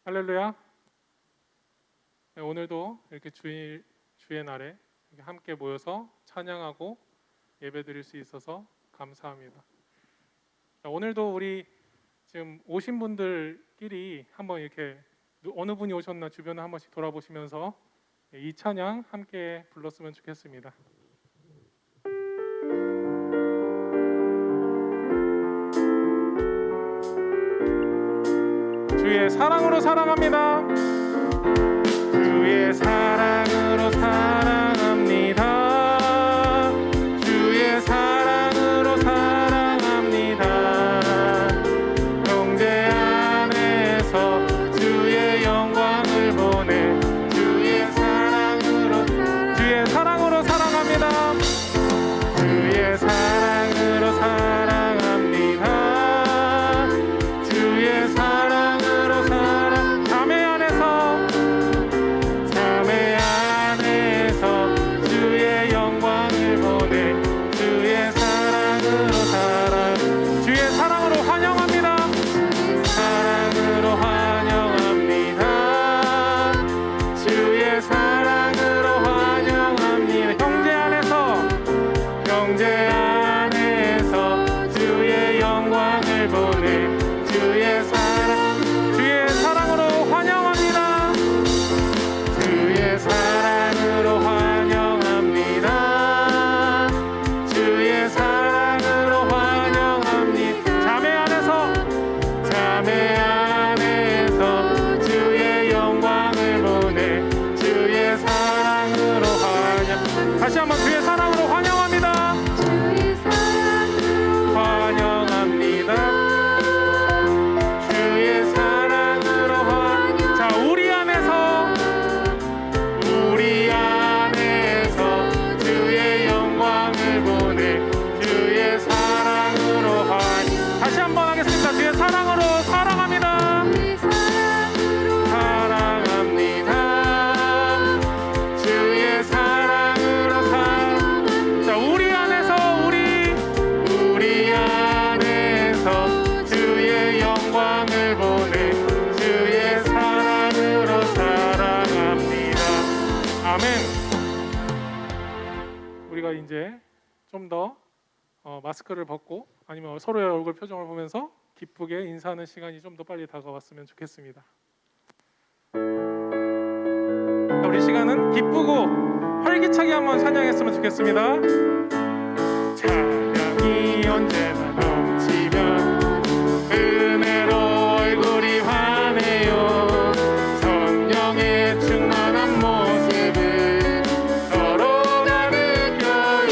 할렐루야. 네, 오늘도 이렇게 주의 날에 이렇게 함께 모여서 찬양하고 예배드릴 수 있어서 감사합니다. 자, 오늘도 우리 지금 오신 분들끼리 한번 이렇게 어느 분이 오셨나 주변을 한 번씩 돌아보시면서 이 찬양 함께 불렀으면 좋겠습니다. 주의 사랑으로 사랑합니다. 주의 사랑으로 사랑합니다. 주의 사랑으로 사랑합니다. 형제 안에서 주의 영광을 보내 주의 사랑으로 사랑합니다. 주의 사랑으로 사랑합니다. 주의 사랑으로 자매 안에서 주의 영광을 보내 주의 사랑으로 주의 사랑으로 환영합니다. 사랑으로 환영합니다. 주의 사랑으로 환영합니다. 형제 안에서 주의 영광을 보내 주의 사랑으로 환영합니다. 주의 사랑으로 환영합니다. 주의 사랑으로 환영합니다. 자매 안에서 주의 영광을 보내 주의 사랑으로 다시 한번 주의 사랑으로 환영합니다. 주의 사랑으로 환영합니다. 주의 사랑으로 자, 우리 안에서 주의 영광을 보내 주의 사랑으로 다시 한번 하겠습니다. 주의 사랑으로 사랑합니다. 사랑합니다. 주의 사랑으로 자, 우리 안에서 주의 영광을 보내 주의 사랑으로 사랑합니다. 아멘. 우리가 이제 좀 더 마스크를 벗고 아니면 서로의 얼굴 표정을 보면서 기쁘게 인사하는 시간이 좀 더 빨리 다가왔으면 좋겠습니다. 우리 시간은 기쁘고 활기차게 한번 찬양했으면 좋겠습니다. 찬양이 언제나 넘치면 은혜로 얼굴이 환해요. 성령의 충만한 모습을 서로가 느껴요.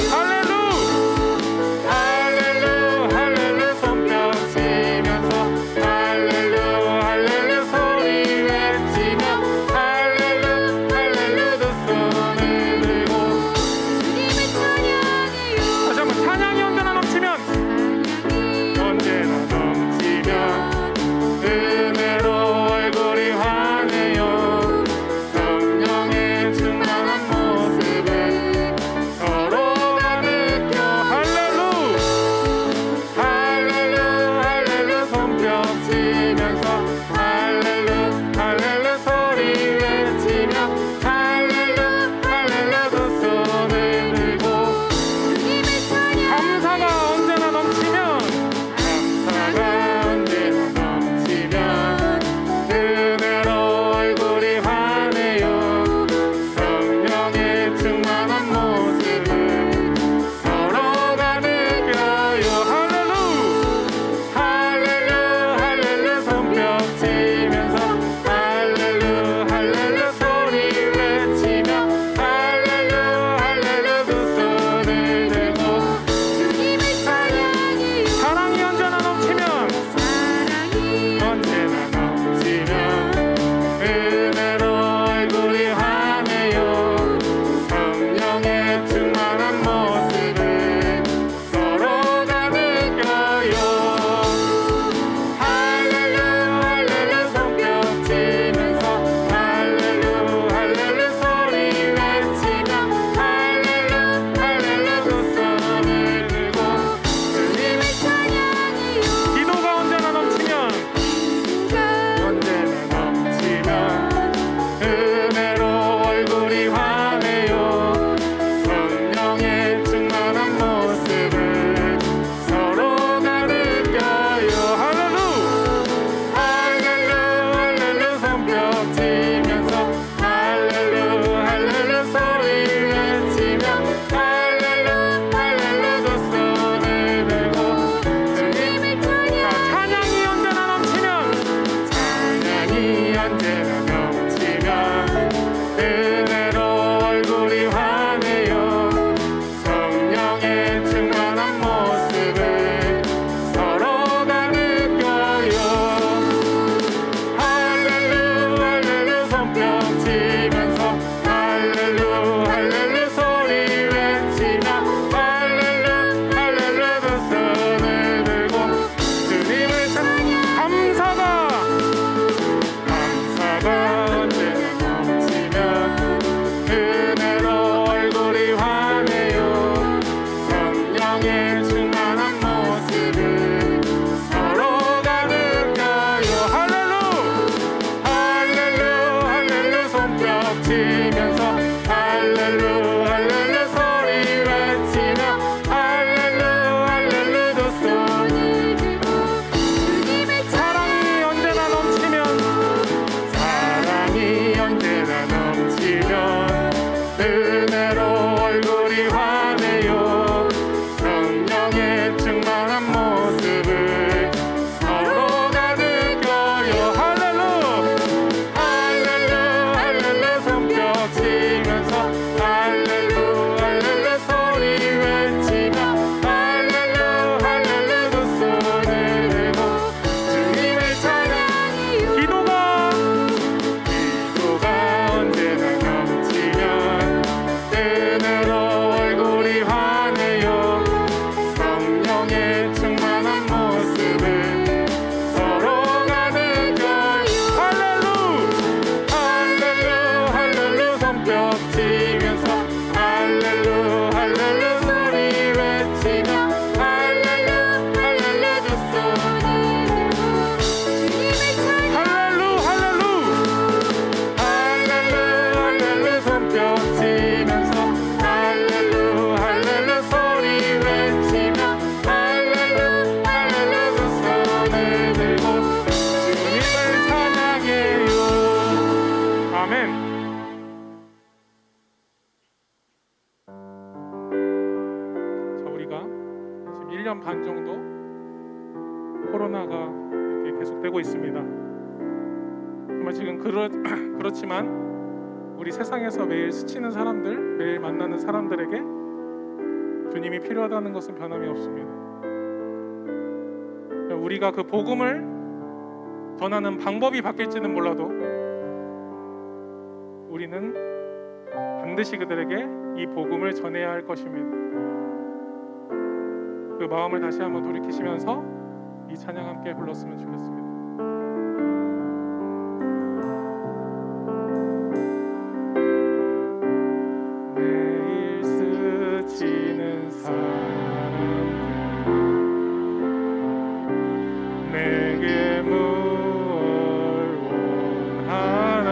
할렐루 손뼉 치면서 할렐루 소리 외치며 할렐루 두 손을 들고 주님을 찬양해요. 다시 한번 찬양이 언제나 넘치면 1년 반 정도 코로나가 이렇게 계속되고 있습니다. 정말 지금 그렇지만 우리 세상에서 매일 스치는 사람들, 매일 만나는 사람들에게 주님이 필요하다는 것은 변함이 없습니다. 우리가 그 복음을 전하는 방법이 바뀔지는 몰라도 우리는 반드시 그들에게 이 복음을 전해야 할 것입니다. 그 마음을 다시 한번 돌이키시면서 이 찬양 함께 불렀으면 좋겠습니다. 매일 스치는 사람들 내게 뭘 원하나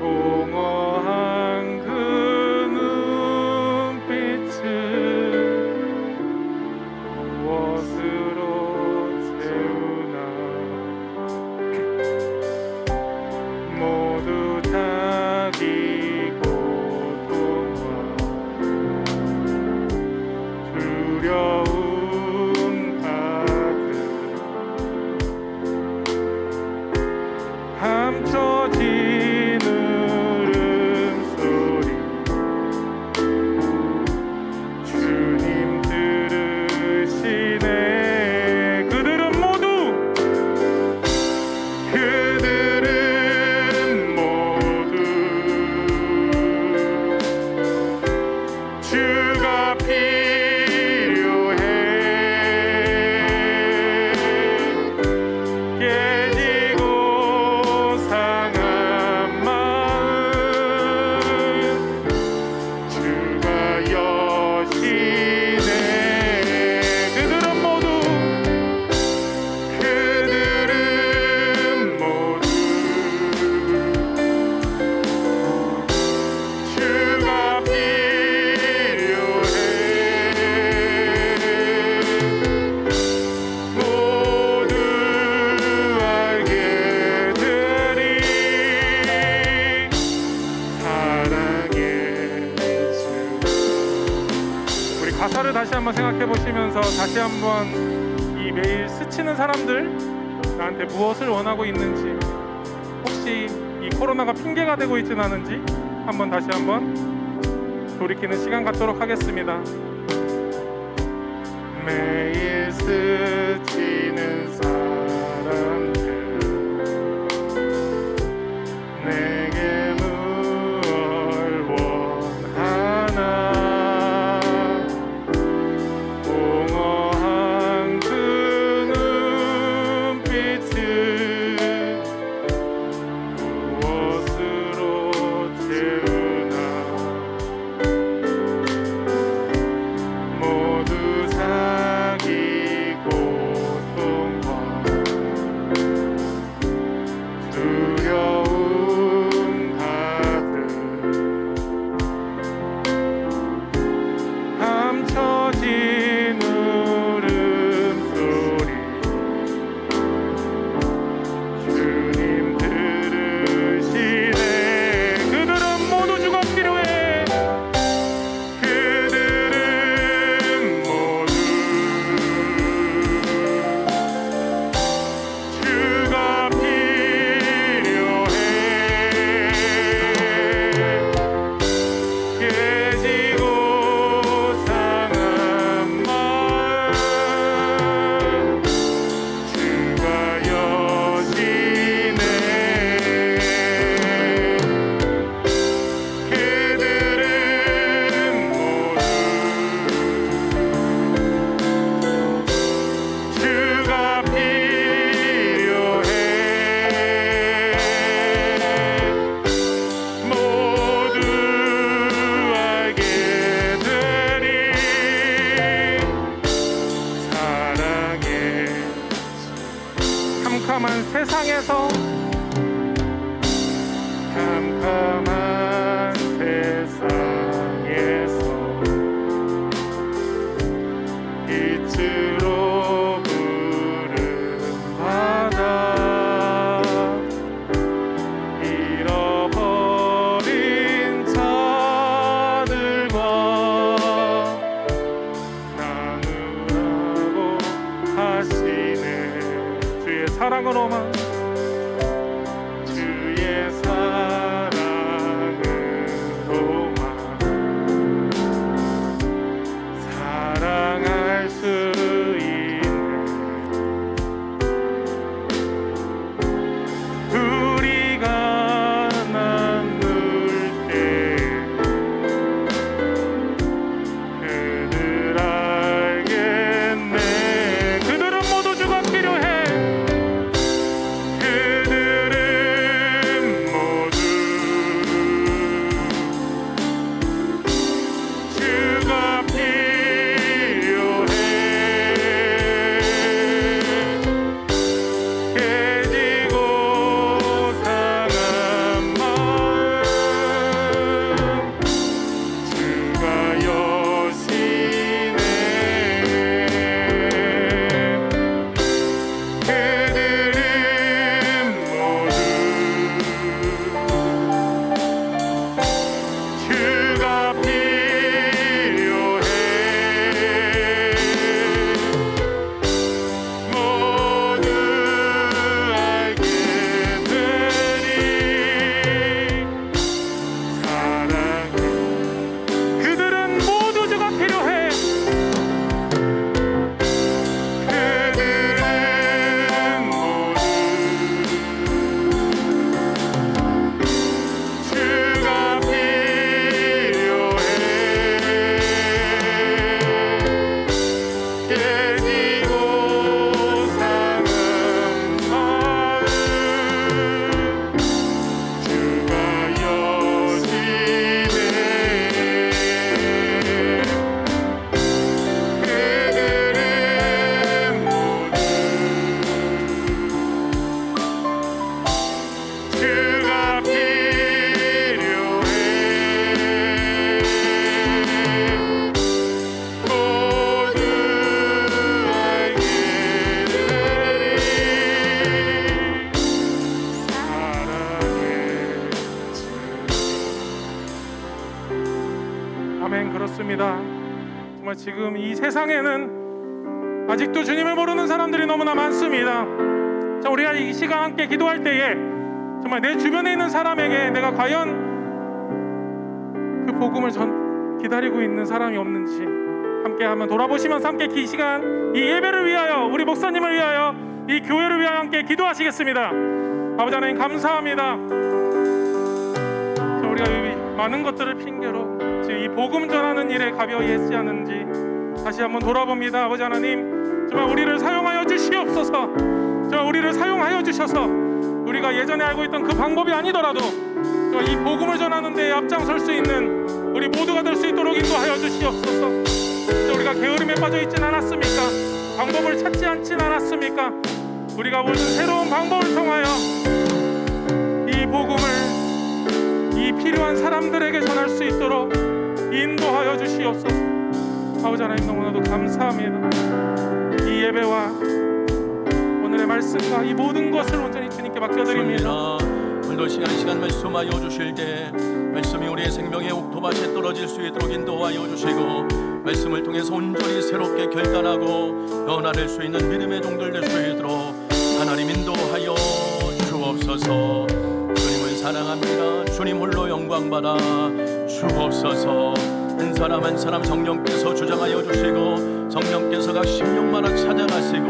공허한 그 눈빛을 무엇으로 채우나 모두 자기 고통과 두려움 가득 감춰진 울음소리 주님 들으시네. 그들은 모두 주가 필요해. 깨지고 상한 마음 주가 여시네. 그들은 모두 주가 필요해. 모두 알게 되리 사랑의 주. 우리 가사를 다시 한번 생각해 보시면서 다시 한번 이 매일 스치는 사람들 나한테 무엇을 원하고 있는지, 혹시 이 코로나가 핑계가 되고 있진 않은지 다시 한번 돌이키는 시간 갖도록 하겠습니다. 매일 스치는 사람들 내게 뭘 원하나 공허한 그 눈빛을 무엇으로 채우나 모두 자기 고통 아멘. 그렇습니다. 정말 지금 이 세상에는 아직도 주님을 모르는 사람들이 너무나 많습니다. 자, 우리가 이 시간 함께 기도할 때에 정말 내 주변에 있는 사람에게 내가 과연 그 복음을 기다리고 있는 사람이 없는지 함께 한번 돌아보시면서 함께 이 시간 이 예배를 위하여, 우리 목사님을 위하여, 이 교회를 위하여 함께 기도하시겠습니다. 아버지 하나님 감사합니다. 자, 우리가 이 많은 것들을 핑계로 지금 이 복음 전하는 일에 가벼이 했지 않은지 다시 한번 돌아봅니다. 아버지 하나님, 정말 우리를 사용하여 주시옵소서. 정말 우리를 사용하여 주셔서 우리가 예전에 알고 있던 그 방법이 아니더라도 이 복음을 전하는 데에 앞장설 수 있는 우리 모두가 될 수 있도록 인도하여 주시옵소서. 우리가 게으름에 빠져 있진 않았습니까? 방법을 찾지 않진 않았습니까? 우리가 모든 새로운 방법을 통하여 이 복음을 이 필요한 사람들에게 전할 수 있도록 인도하여 주시옵소서. 아버지 하나님, 너무나도 감사합니다. 이 예배와 오늘의 말씀과 이 모든 것을 온전히 주님께 맡겨드립니다. 오늘도 시간 말씀하여 주실 때 말씀이 우리의 생명의 옥토밭에 떨어질 수 있도록 인도하여 주시고, 말씀을 통해서 온전히 새롭게 결단하고 변화될 수 있는 믿음의 종들 될 수 있도록 하나님 인도하여 주옵소서. 주님을 사랑합니다. 주님 홀로 영광받아 주옵소서. 한 사람 한 사람 성령께서 주장하여 주시고, 성령께서 각 심령마다 찾아가시고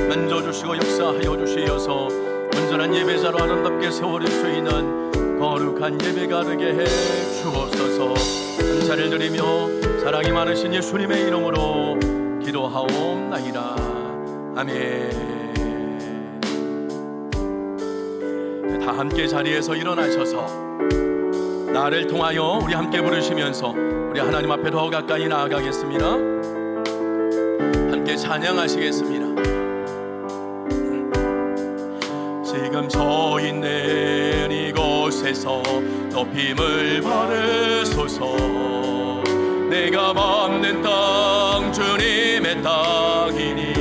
만져주시고 역사하여 주시어서 온전한 예배자로 아름답게 세워질 수 있는 거룩한 예배가 되게 해 주옵소서. 감사를 드리며 사랑이 많으신 예수님의 이름으로 기도하옵나이다. 아멘. 다 함께 자리에서 일어나셔서 나를 통하여 우리 함께 부르시면서 우리 하나님 앞에 더 가까이 나아가겠습니다. 함께 찬양하시겠습니다. 지금 서 있는 이곳에서 높임을 받으소서. 내가 밟는 땅 주님의 땅이니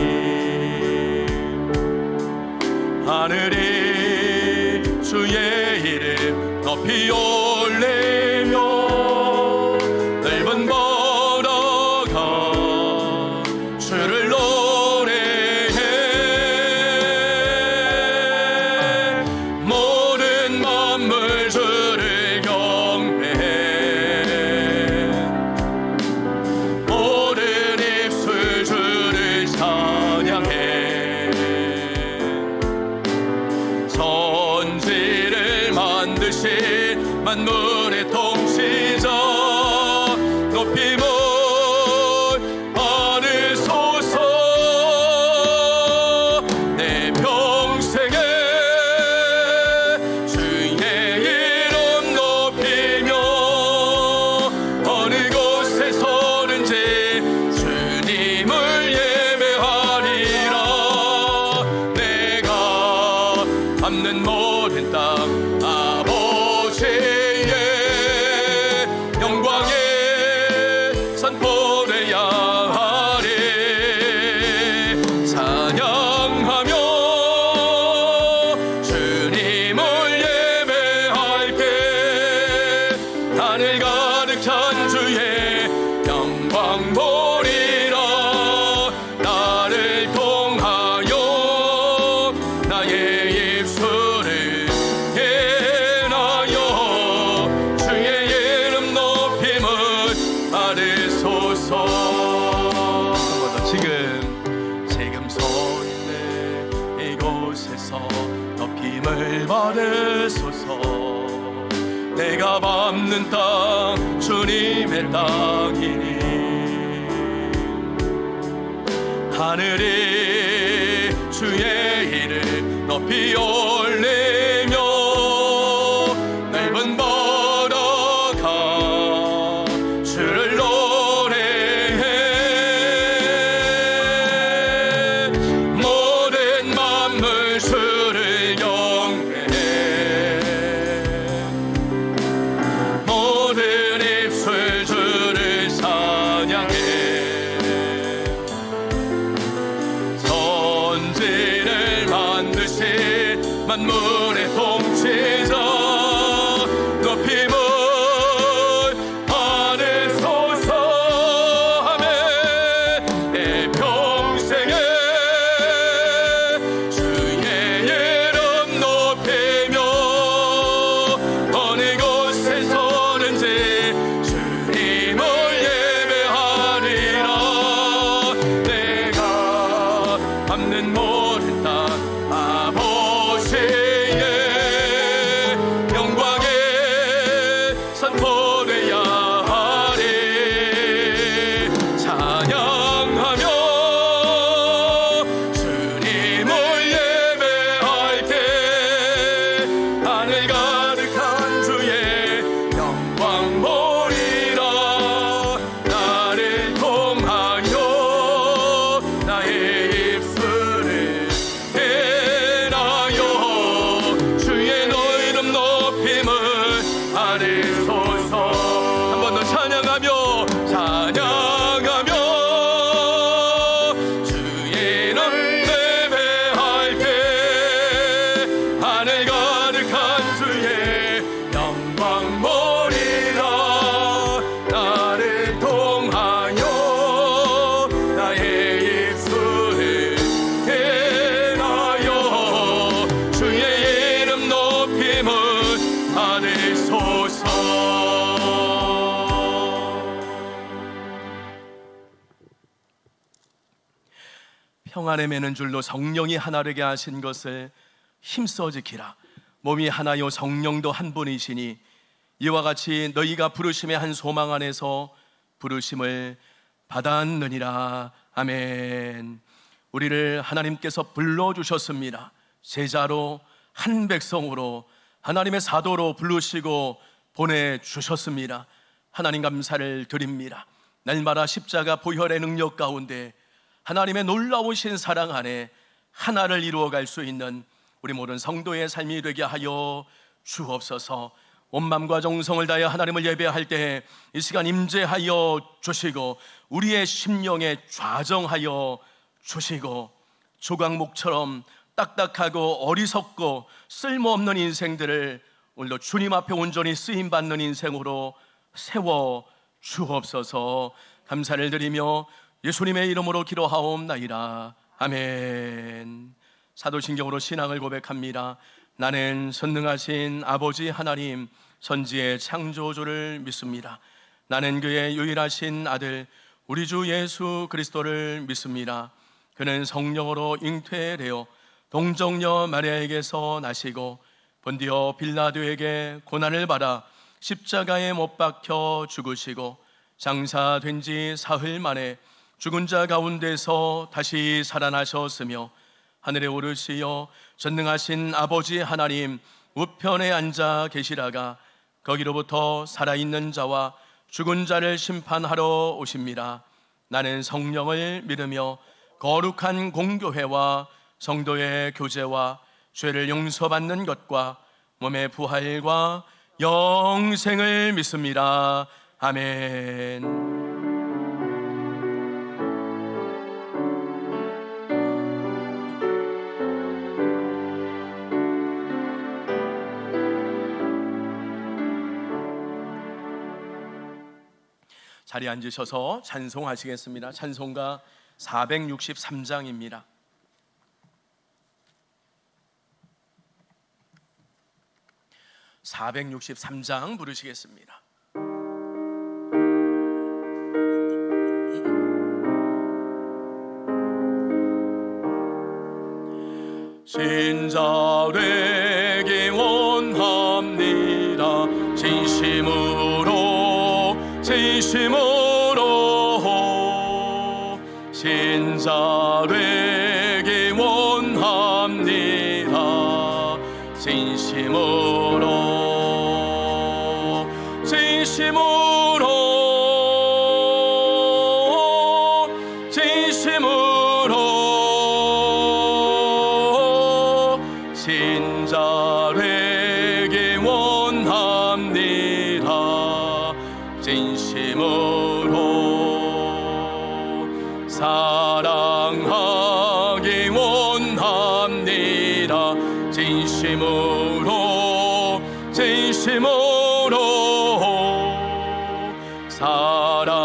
하늘이 주의 이름 높이 올리며 넓은 바다가 주를 노래해. 모든 만물 주를 경배해. 모든 입술 주를 찬양해. 천지를 만드신 만물의 통치자 높임을 받으소서. 내 평생에 주의 이름 높이며 어느 곳에 서든지 주님을 예배하리라. 내가 밟는 모든 땅 아버지의 영광의 산포되야 하리. 찬양하며 주님을 예배할게. 하늘 가득 찬 주의 영광 보리라. 나를 통하여 나의 입술을 예나여 주의 이름 높임을 받으소서. 지금 서 있는 이곳에서 높임을 받으소서. 내가 밟는 땅 주님의 땅이니 하늘이 주의 이름 높이 올리며 넓은 바다가 주를 노래해. 모든 만물 주를 경배해. 모든 입술 주를 찬양해. 천지를 만드신 받으소서. 한 번 더 찬양하며 주의 이름 예배할 때 하늘 가득한 주의 영광 보리라. 나를 통하여 나의 입술을 대하여 주의 이름 높임을 받으소서. 평안에 매는 줄로 성령이 하나 되게 하신 것을 힘써 지키라. 몸이 하나요 성령도 한 분이시니 이와 같이 너희가 부르심의 한 소망 안에서 부르심을 받았느니라. 아멘. 우리를 하나님께서 불러주셨습니다. 제자로 한 백성으로 하나님의 사도로 부르시고 보내주셨습니다. 하나님 감사를 드립니다. 날마다 십자가 보혈의 능력 가운데 하나님의 놀라우신 사랑 안에 하나를 이루어갈 수 있는 우리 모든 성도의 삶이 되게 하여 주옵소서. 온 마음과 정성을 다해 하나님을 예배할 때 이 시간 임재하여 주시고 우리의 심령에 좌정하여 주시고 조각목처럼 딱딱하고 어리석고 쓸모없는 인생들을 오늘도 주님 앞에 온전히 쓰임받는 인생으로 세워 주옵소서. 감사를 드리며 예수님의 이름으로 기도하옵나이다. 아멘. 사도신경으로 신앙을 고백합니다. 나는 선능하신 아버지 하나님 선지의 창조주를 믿습니다. 나는 그의 유일하신 아들 우리 주 예수 그리스도를 믿습니다. 그는 성령으로 잉태되어 동정녀 마리아에게서 나시고 본디오 빌라도에게 고난을 받아 십자가에 못 박혀 죽으시고 장사된 지 사흘 만에 죽은 자 가운데서 다시 살아나셨으며 하늘에 오르시어 전능하신 아버지 하나님 우편에 앉아 계시다가 거기로부터 살아있는 자와 죽은 자를 심판하러 오십니다. 나는 성령을 믿으며 거룩한 공교회와 성도의 교제와 죄를 용서받는 것과 몸의 부활과 영생을 믿습니다. 아멘. 자리에 앉으셔서 찬송하시겠습니다. 찬송가 463장입니다. (463장) 부르시겠습니다. 진짜 되기 원합니다. 진심으로 진짜 되기 원합니다. 진짜 되기 원합니다. 진심으로 사랑하기 원합니다. 진심으로 사랑하기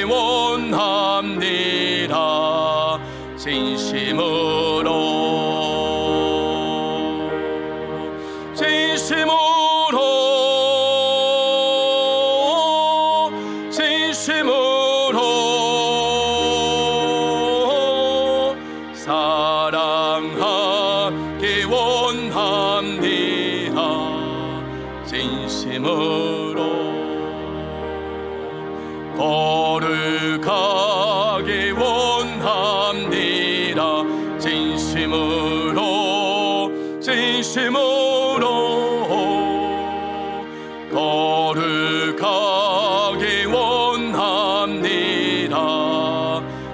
원합니다. 진심으로 사랑하기 원합니다. 진심으로 거룩하기 원합니다. 진심으로 거룩하기 원합니다.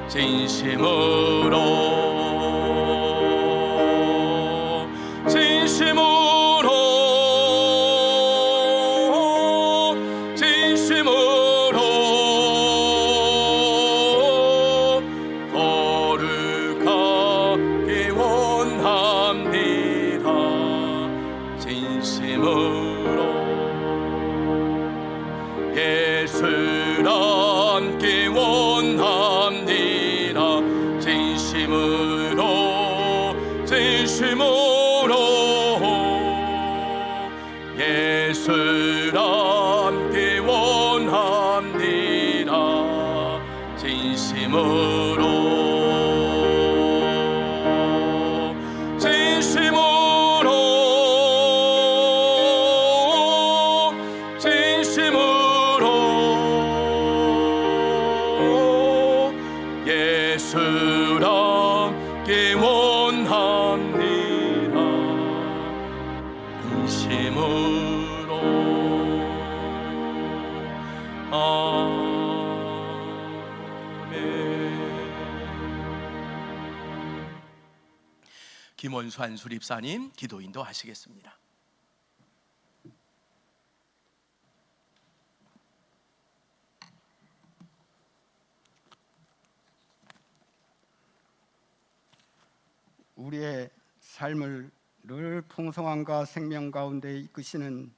진심으로 예수 함께 원합니다. 진심으로 예수 함께 원합니다. 진심으로 예수께 원합니다. 진심으로 아멘. 김원수 한수립사님 기도 인도하시겠습니다. 우리의 삶을 늘 풍성함과 생명 가운데 이끄시는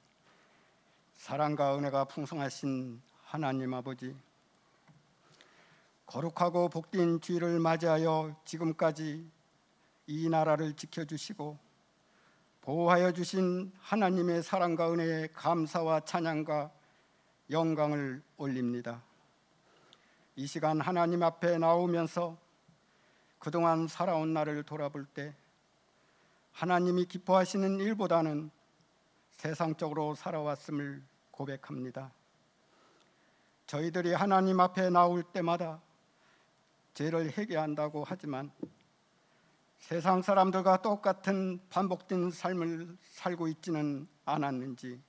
사랑과 은혜가 풍성하신 하나님 아버지, 거룩하고 복된 주일을 맞이하여 지금까지 이 나라를 지켜주시고 보호하여 주신 하나님의 사랑과 은혜에 감사와 찬양과 영광을 올립니다. 이 시간 하나님 앞에 나오면서 그동안 살아온 나를 돌아볼 때 하나님이 기뻐하시는 일보다는 세상적으로 살아왔음을 고백합니다. 저희들이 하나님 앞에 나올 때마다 죄를 회개한다고 하지만 세상 사람들과 똑같은 반복된 삶을 살고 있지는 않았는지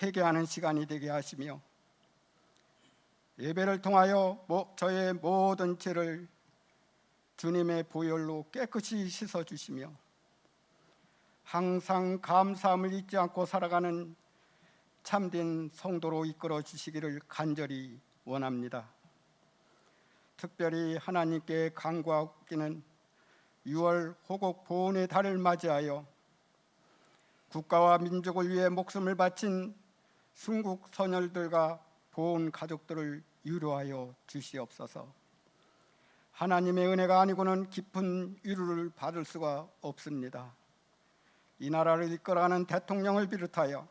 회개하는 시간이 되게 하시며 예배를 통하여 저의 모든 죄를 주님의 보혈로 깨끗이 씻어주시며 항상 감사함을 잊지 않고 살아가는 참된 성도로 이끌어 주시기를 간절히 원합니다. 특별히 하나님께 간구하기는 6월 호국 보훈의 달을 맞이하여 국가와 민족을 위해 목숨을 바친 순국 선열들과 보훈 가족들을 위로하여 주시옵소서. 하나님의 은혜가 아니고는 깊은 위로를 받을 수가 없습니다. 이 나라를 이끌어가는 대통령을 비롯하여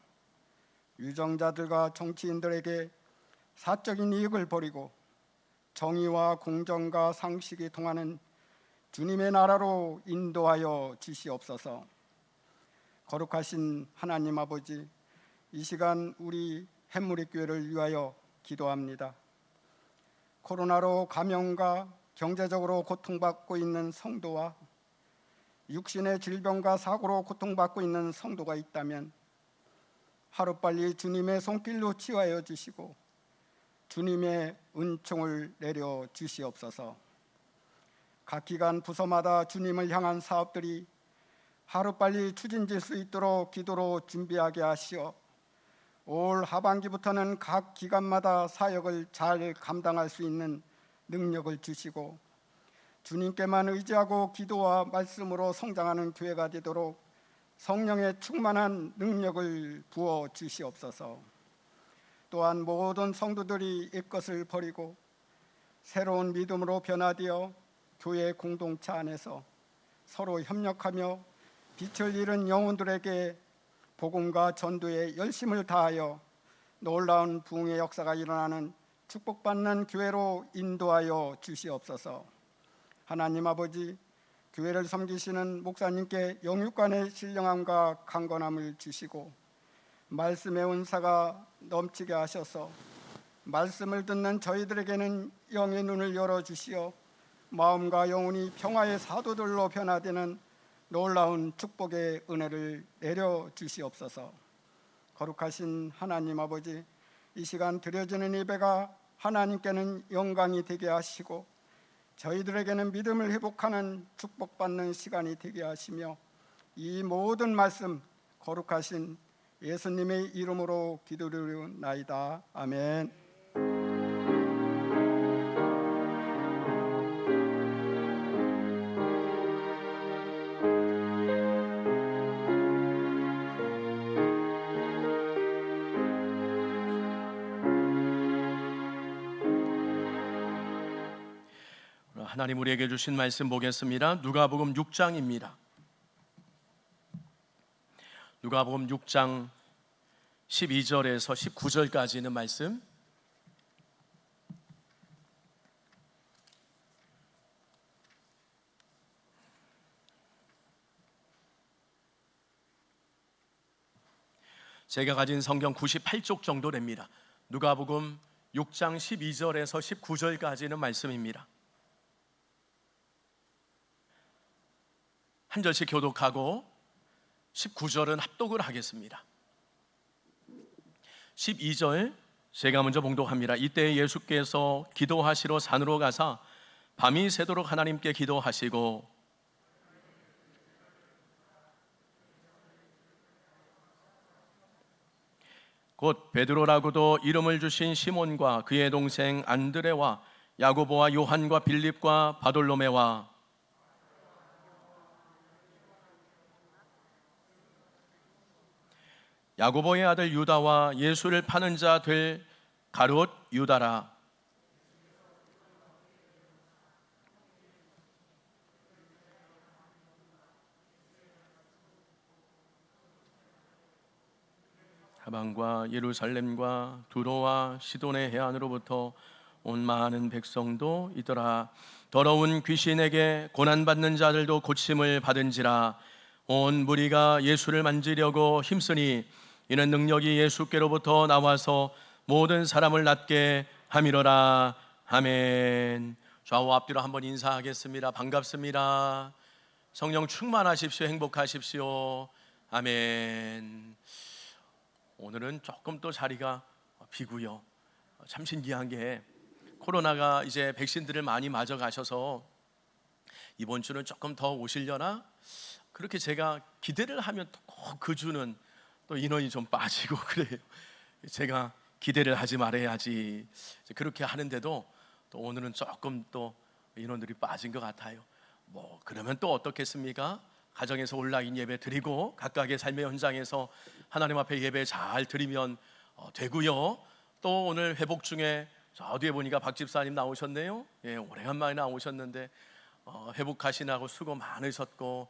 유정자들과 정치인들에게 사적인 이익을 버리고 정의와 공정과 상식이 통하는 주님의 나라로 인도하여 주시옵소서. 거룩하신 하나님 아버지, 이 시간 우리 햇무리교회를 위하여 기도합니다. 코로나로 감염과 경제적으로 고통받고 있는 성도와 육신의 질병과 사고로 고통받고 있는 성도가 있다면 하루빨리 주님의 손길로 치유하여 주시고 주님의 은총을 내려 주시옵소서. 각 기관 부서마다 주님을 향한 사업들이 하루빨리 추진될 수 있도록 기도로 준비하게 하시어 올 하반기부터는 각 기관마다 사역을 잘 감당할 수 있는 능력을 주시고 주님께만 의지하고 기도와 말씀으로 성장하는 교회가 되도록 성령의 충만한 능력을 부어 주시옵소서. 또한 모든 성도들이 옛것을 버리고 새로운 믿음으로 변화되어 교회 공동체 안에서 서로 협력하며 빛을 잃은 영혼들에게 복음과 전도에 열심을 다하여 놀라운 부흥의 역사가 일어나는 축복받는 교회로 인도하여 주시옵소서. 하나님 아버지, 교회를 섬기시는 목사님께 영육간의 신령함과 강건함을 주시고 말씀의 은사가 넘치게 하셔서 말씀을 듣는 저희들에게는 영의 눈을 열어주시어 마음과 영혼이 평화의 사도들로 변화되는 놀라운 축복의 은혜를 내려주시옵소서. 거룩하신 하나님 아버지, 이 시간 드려지는 예배가 하나님께는 영광이 되게 하시고 저희들에게는 믿음을 회복하는 축복받는 시간이 되게 하시며 이 모든 말씀 거룩하신 예수님의 이름으로 기도드리옵나이다. 아멘. 하나님 우리에게 주신 말씀 보겠습니다. 누가복음 6장입니다. 누가복음 6장 12절에서 19절까지 있는 말씀. 제가 가진 성경 98쪽 정도 됩니다. 누가복음 6장 12절에서 19절까지는 말씀입니다. 한 절씩 교독하고 19절은 합독을 하겠습니다. 12절 제가 먼저 봉독합니다. 이때 예수께서 기도하시러 산으로 가사 밤이 새도록 하나님께 기도하시고 곧 베드로라고도 이름을 주신 시몬과 그의 동생 안드레와 야고보와 요한과 빌립과 바돌로메와 야고보의 아들 유다와 예수를 파는 자 될 가롯 유다라. 하방과 예루살렘과 두로와 시돈의 해안으로부터 온 많은 백성도 있더라. 더러운 귀신에게 고난받는 자들도 고침을 받은지라. 온 무리가 예수를 만지려고 힘쓰니 이는 능력이 예수께로부터 나와서 모든 사람을 낫게 함이로라. 아멘. 좌우 앞뒤로 한번 인사하겠습니다. 반갑습니다. 성령 충만하십시오. 행복하십시오. 아멘. 오늘은 조금 또 자리가 비고요. 참 신기한 게 코로나가 이제 백신들을 많이 맞아 가셔서 이번 주는 조금 더 오시려나? 그렇게 제가 기대를 하면 또 그 주는 또 인원이 좀 빠지고 그래요. 제가 기대를 하지 말아야지 그렇게 하는데도 또 오늘은 조금 또 인원들이 빠진 것 같아요. 뭐 그러면 또 어떻겠습니까? 가정에서 온라인 예배 드리고 각각의 삶의 현장에서 하나님 앞에 예배 잘 드리면 되고요. 또 오늘 회복 중에 저 뒤에 보니까 박 집사님 나오셨네요. 예, 오래간만에 나오셨는데 회복하시느라고 수고 많으셨고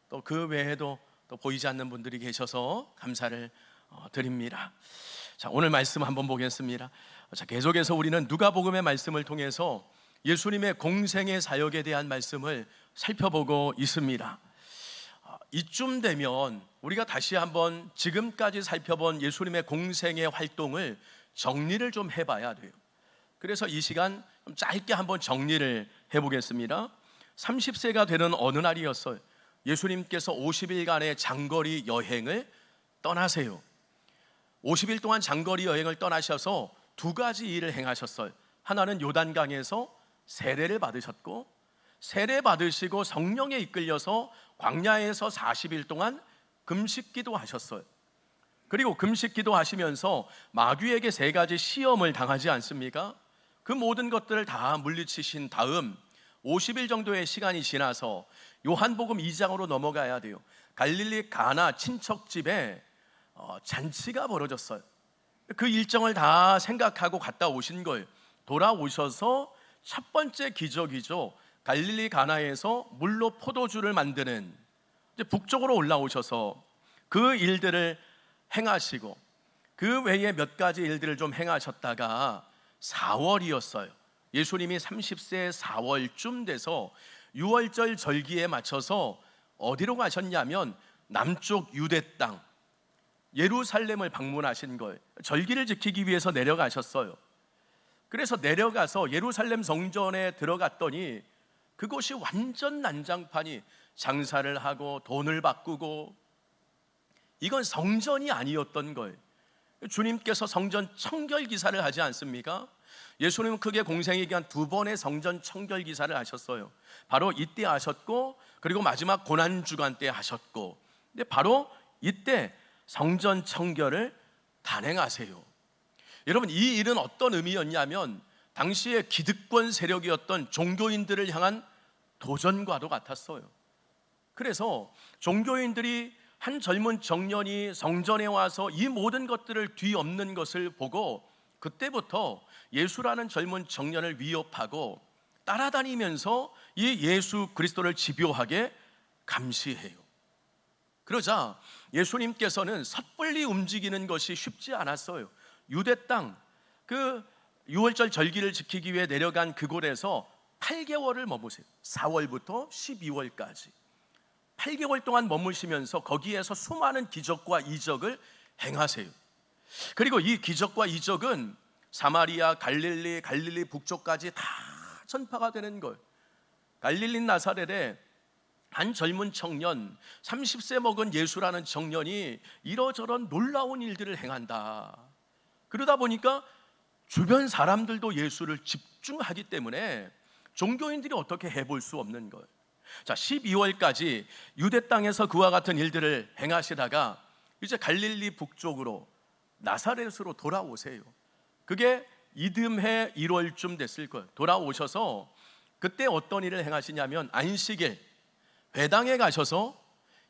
또 그 외에도 또 보이지 않는 분들이 계셔서 감사를 드립니다. 자, 오늘 말씀 한번 보겠습니다. 자, 계속해서 우리는 누가복음의 말씀을 통해서 예수님의 공생의 사역에 대한 말씀을 살펴보고 있습니다. 이쯤 되면 우리가 다시 한번 지금까지 살펴본 예수님의 공생의 활동을 정리를 좀 해봐야 돼요. 그래서 이 시간 좀 짧게 한번 정리를 해보겠습니다. 30세가 되는 어느 날이었어요. 예수님께서 50일간의 장거리 여행을 떠나세요. 50일 동안 장거리 여행을 떠나셔서 두 가지 일을 행하셨어요. 하나는 요단강에서 세례를 받으셨고, 세례 받으시고 성령에 이끌려서 광야에서 40일 동안 금식기도 하셨어요. 그리고 금식기도 하시면서 마귀에게 세 가지 시험을 당하지 않습니까? 그 모든 것들을 다 물리치신 다음 50일 정도의 시간이 지나서 요한복음 2장으로 넘어가야 돼요. 갈릴리 가나 친척집에 잔치가 벌어졌어요. 그 일정을 다 생각하고 갔다 오신 거예요. 돌아오셔서 첫 번째 기적이죠. 갈릴리 가나에서 물로 포도주를 만드는, 이제 북쪽으로 올라오셔서 그 일들을 행하시고 그 외에 몇 가지 일들을 좀 행하셨다가 4월이었어요. 예수님이 30세 4월쯤 돼서 6월절 절기에 맞춰서 어디로 가셨냐면 남쪽 유대 땅 예루살렘을 방문하신 거예요. 절기를 지키기 위해서 내려가셨어요. 그래서 내려가서 예루살렘 성전에 들어갔더니 그곳이 완전 난장판이, 장사를 하고 돈을 바꾸고, 이건 성전이 아니었던 거예요. 주님께서 성전 청결 기사를 하지 않습니까? 예수님은 크게 공생에 기한 두 번의 성전 청결 기사를 하셨어요. 바로 이때 하셨고, 그리고 마지막 고난주간 때 하셨고, 근데 바로 이때 성전 청결을 단행하세요. 여러분, 이 일은 어떤 의미였냐면 당시에 기득권 세력이었던 종교인들을 향한 도전과도 같았어요. 그래서 종교인들이 한 젊은 청년이 성전에 와서 이 모든 것들을 뒤엎는 것을 보고 그때부터 예수라는 젊은 청년을 위협하고 따라다니면서 이 예수 그리스도를 집요하게 감시해요. 그러자 예수님께서는 섣불리 움직이는 것이 쉽지 않았어요. 유대 땅, 그 6월절 절기를 지키기 위해 내려간 그곳에서 8개월을 머무세요. 4월부터 12월까지 8개월 동안 머무시면서 거기에서 수많은 기적과 이적을 행하세요. 그리고 이 기적과 이적은 사마리아, 갈릴리 북쪽까지 다 전파가 되는 걸. 갈릴리 나사렛에 한 젊은 청년, 30세 먹은 예수라는 청년이 이러저런 놀라운 일들을 행한다. 그러다 보니까 주변 사람들도 예수를 집중하기 때문에 종교인들이 어떻게 해볼 수 없는 거예요. 자, 12월까지 유대 땅에서 그와 같은 일들을 행하시다가 이제 갈릴리 북쪽으로 나사렛으로 돌아오세요. 그게 이듬해 1월쯤 됐을 거예요. 돌아오셔서 그때 어떤 일을 행하시냐면 안식일 회당에 가셔서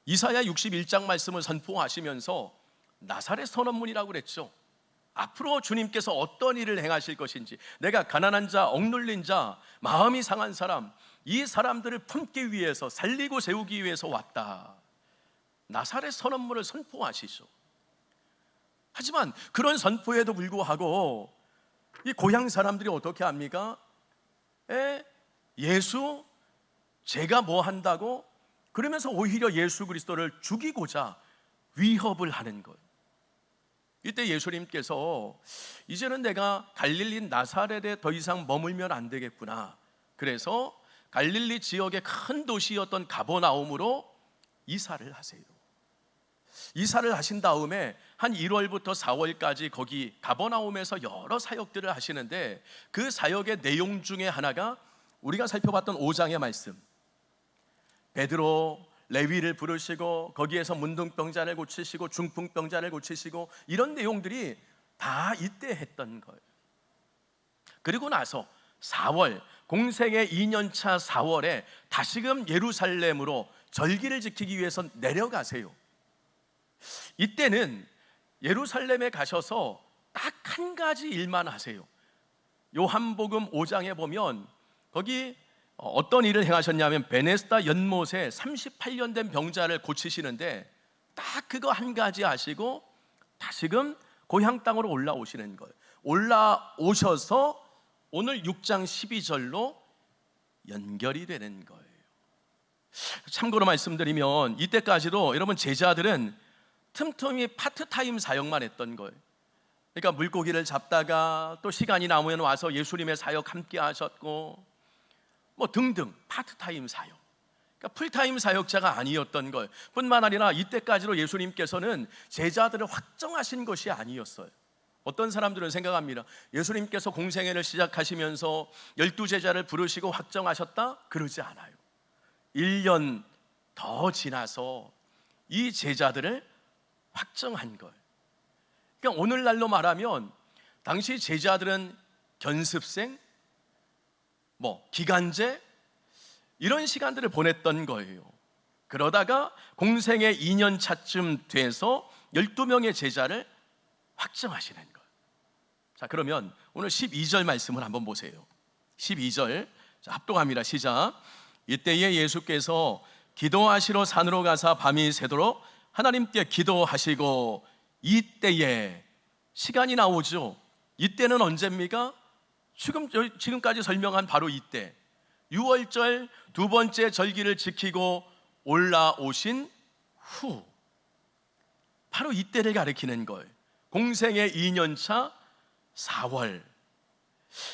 이사야 61장 말씀을 선포하시면서 나사렛 선언문이라고 그랬죠. 앞으로 주님께서 어떤 일을 행하실 것인지, 내가 가난한 자, 억눌린 자, 마음이 상한 사람, 이 사람들을 품기 위해서, 살리고 세우기 위해서 왔다. 나사렛 선언문을 선포하시죠. 하지만 그런 선포에도 불구하고 이 고향 사람들이 어떻게 합니까? 예수, 제가 뭐 한다고? 그러면서 오히려 예수 그리스도를 죽이고자 위협을 하는 거예요. 이때 예수님께서 이제는 내가 갈릴리 나사렛에 더 이상 머물면 안 되겠구나. 그래서 갈릴리 지역의 큰 도시였던 가버나움으로 이사를 하세요. 이사를 하신 다음에 한 1월부터 4월까지 거기 가버나움에서 여러 사역들을 하시는데 그 사역의 내용 중에 하나가 우리가 살펴봤던 5장의 말씀, 베드로, 레위를 부르시고 거기에서 문둥병자를 고치시고 중풍병자를 고치시고 이런 내용들이 다 이때 했던 거예요. 그리고 나서 4월, 공생의 2년차 4월에 다시금 예루살렘으로 절기를 지키기 위해서 내려가세요. 이때는 예루살렘에 가셔서 딱 한 가지 일만 하세요. 요한복음 5장에 보면 거기 어떤 일을 행하셨냐면 베네스다 연못에 38년 된 병자를 고치시는데 딱 그거 한 가지 하시고 다시금 고향 땅으로 올라오시는 거예요. 올라오셔서 오늘 6장 12절로 연결이 되는 거예요. 참고로 말씀드리면 이때까지도 여러분 제자들은 틈틈이 파트타임 사역만 했던 거예요. 그러니까 물고기를 잡다가 또 시간이 남으면 와서 예수님의 사역 함께 하셨고 뭐 등등 파트타임 사역, 그러니까 풀타임 사역자가 아니었던 걸. 뿐만 아니라 이때까지로 예수님께서는 제자들을 확정하신 것이 아니었어요. 어떤 사람들은 생각합니다. 예수님께서 공생애를 시작하시면서 12제자를 부르시고 확정하셨다? 그러지 않아요. 1년 더 지나서 이 제자들을 확정한 거예요. 그러니까 오늘날로 말하면 당시 제자들은 견습생, 기간제 이런 시간들을 보냈던 거예요. 그러다가 공생의 2년 차쯤 돼서 12명의 제자를 확정하시는 거예요. 자, 그러면 오늘 12절 말씀을 한번 보세요. 12절 합독합니다. 시작. 이때에 예수께서 기도하시러 산으로 가사 밤이 새도록 하나님께 기도하시고, 이때에 시간이 나오죠. 이때는 언제입니까? 지금까지 설명한 바로 이때 6월절 두 번째 절기를 지키고 올라오신 후, 바로 이때를 가리키는 거예요. 공생의 2년차 4월,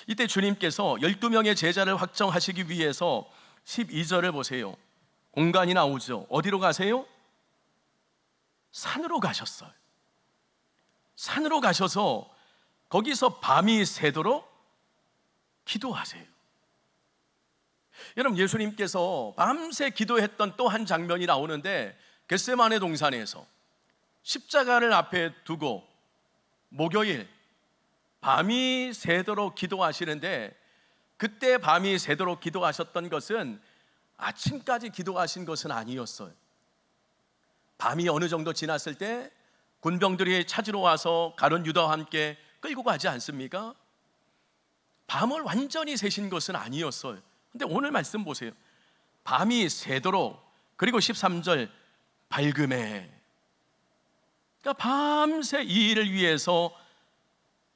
이때 주님께서 12명의 제자를 확정하시기 위해서 12절을 보세요. 공간이 나오죠. 어디로 가세요? 산으로 가셨어요. 산으로 가셔서 거기서 밤이 새도록 기도하세요. 여러분, 예수님께서 밤새 기도했던 또 한 장면이 나오는데 겟세마네 동산에서 십자가를 앞에 두고 목요일 밤이 새도록 기도하시는데, 그때 밤이 새도록 기도하셨던 것은 아침까지 기도하신 것은 아니었어요. 밤이 어느 정도 지났을 때 군병들이 찾으러 와서 가룟 유다와 함께 끌고 가지 않습니까? 밤을 완전히 새신 것은 아니었어요. 근데 오늘 말씀 보세요. 밤이 새도록, 그리고 13절 밝음에. 그러니까 밤새 이 일을 위해서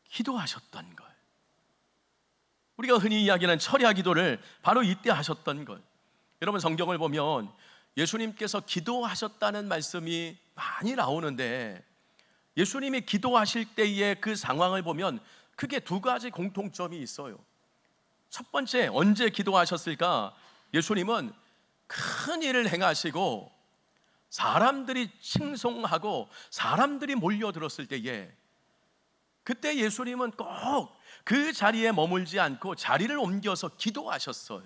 기도하셨던 걸. 우리가 흔히 이야기하는 철야 기도를 바로 이때 하셨던 걸. 여러분, 성경을 보면 예수님께서 기도하셨다는 말씀이 많이 나오는데, 예수님이 기도하실 때의 그 상황을 보면 크게 두 가지 공통점이 있어요. 첫 번째, 언제 기도하셨을까? 예수님은 큰 일을 행하시고 사람들이 칭송하고 사람들이 몰려들었을 때에, 그때 예수님은 꼭 그 자리에 머물지 않고 자리를 옮겨서 기도하셨어요.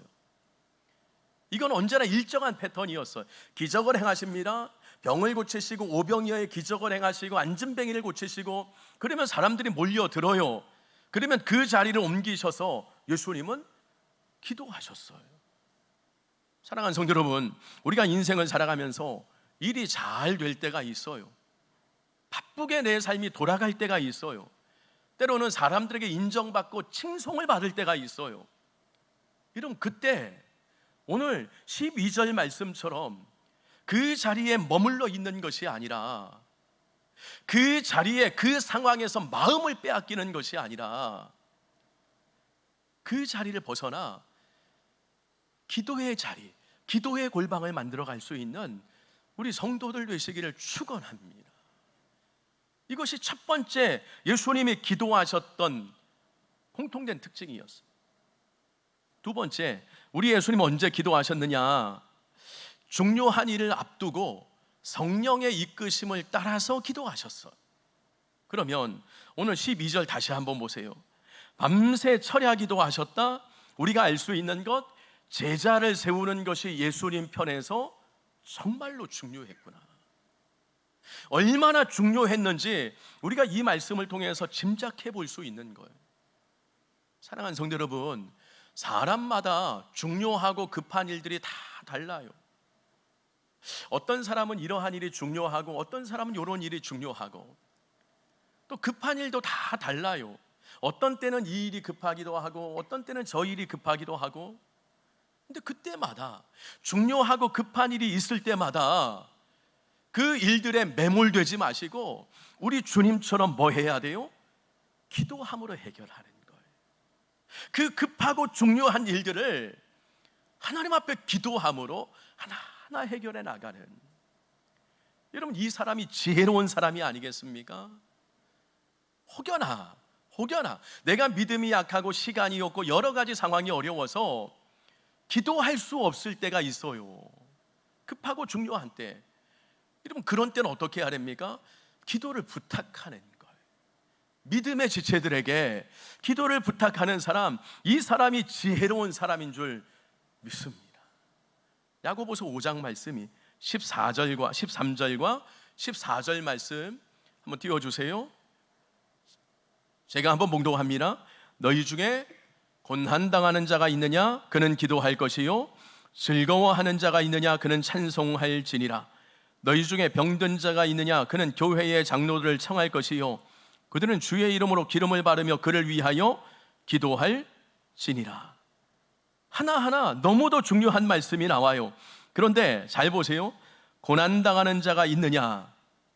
이건 언제나 일정한 패턴이었어요. 기적을 행하십니다. 병을 고치시고 오병이어의 기적을 행하시고 앉은뱅이를 고치시고, 그러면 사람들이 몰려들어요. 그러면 그 자리를 옮기셔서 예수님은 기도하셨어요. 사랑하는 성도 여러분, 우리가 인생을 살아가면서 일이 잘 될 때가 있어요. 바쁘게 내 삶이 돌아갈 때가 있어요. 때로는 사람들에게 인정받고 칭송을 받을 때가 있어요. 이런 그때 오늘 12절 말씀처럼 그 자리에 머물러 있는 것이 아니라, 그 자리에 그 상황에서 마음을 빼앗기는 것이 아니라, 그 자리를 벗어나 기도의 자리, 기도의 골방을 만들어 갈 수 있는 우리 성도들 되시기를 축원합니다. 이것이 첫 번째 예수님이 기도하셨던 공통된 특징이었어요. 두 번째, 우리 예수님 언제 기도하셨느냐? 중요한 일을 앞두고 성령의 이끄심을 따라서 기도하셨어요. 그러면 오늘 12절 다시 한번 보세요. 밤새 철야 기도하셨다. 우리가 알 수 있는 것, 제자를 세우는 것이 예수님 편에서 정말로 중요했구나. 얼마나 중요했는지 우리가 이 말씀을 통해서 짐작해 볼 수 있는 거예요. 사랑하는 성도 여러분, 사람마다 중요하고 급한 일들이 다 달라요. 어떤 사람은 이러한 일이 중요하고, 어떤 사람은 이런 일이 중요하고, 또 급한 일도 다 달라요. 어떤 때는 이 일이 급하기도 하고, 어떤 때는 저 일이 급하기도 하고. 근데 그때마다, 중요하고 급한 일이 있을 때마다 그 일들에 매몰되지 마시고 우리 주님처럼 뭐 해야 돼요? 기도함으로 해결하는 거예요. 그 급하고 중요한 일들을 하나님 앞에 기도함으로 하나하나 해결해 나가는, 여러분, 이 사람이 지혜로운 사람이 아니겠습니까? 혹여나 내가 믿음이 약하고 시간이 없고 여러 가지 상황이 어려워서 기도할 수 없을 때가 있어요. 급하고 중요한 때. 여러분, 그런 때는 어떻게 해야 됩니까? 기도를 부탁하는 거예요. 믿음의 지체들에게 기도를 부탁하는 사람, 이 사람이 지혜로운 사람인 줄 믿습니다. 야고보서 5장 말씀이 13절과 14절 말씀 한번 띄워주세요. 제가 한번 봉독합니다. 너희 중에 고난당하는 자가 있느냐? 그는 기도할 것이요, 즐거워하는 자가 있느냐? 그는 찬송할지니라. 너희 중에 병든 자가 있느냐? 그는 교회의 장로들을 청할 것이요, 그들은 주의 이름으로 기름을 바르며 그를 위하여 기도할지니라. 하나하나 너무도 중요한 말씀이 나와요. 그런데 잘 보세요. 고난당하는 자가 있느냐?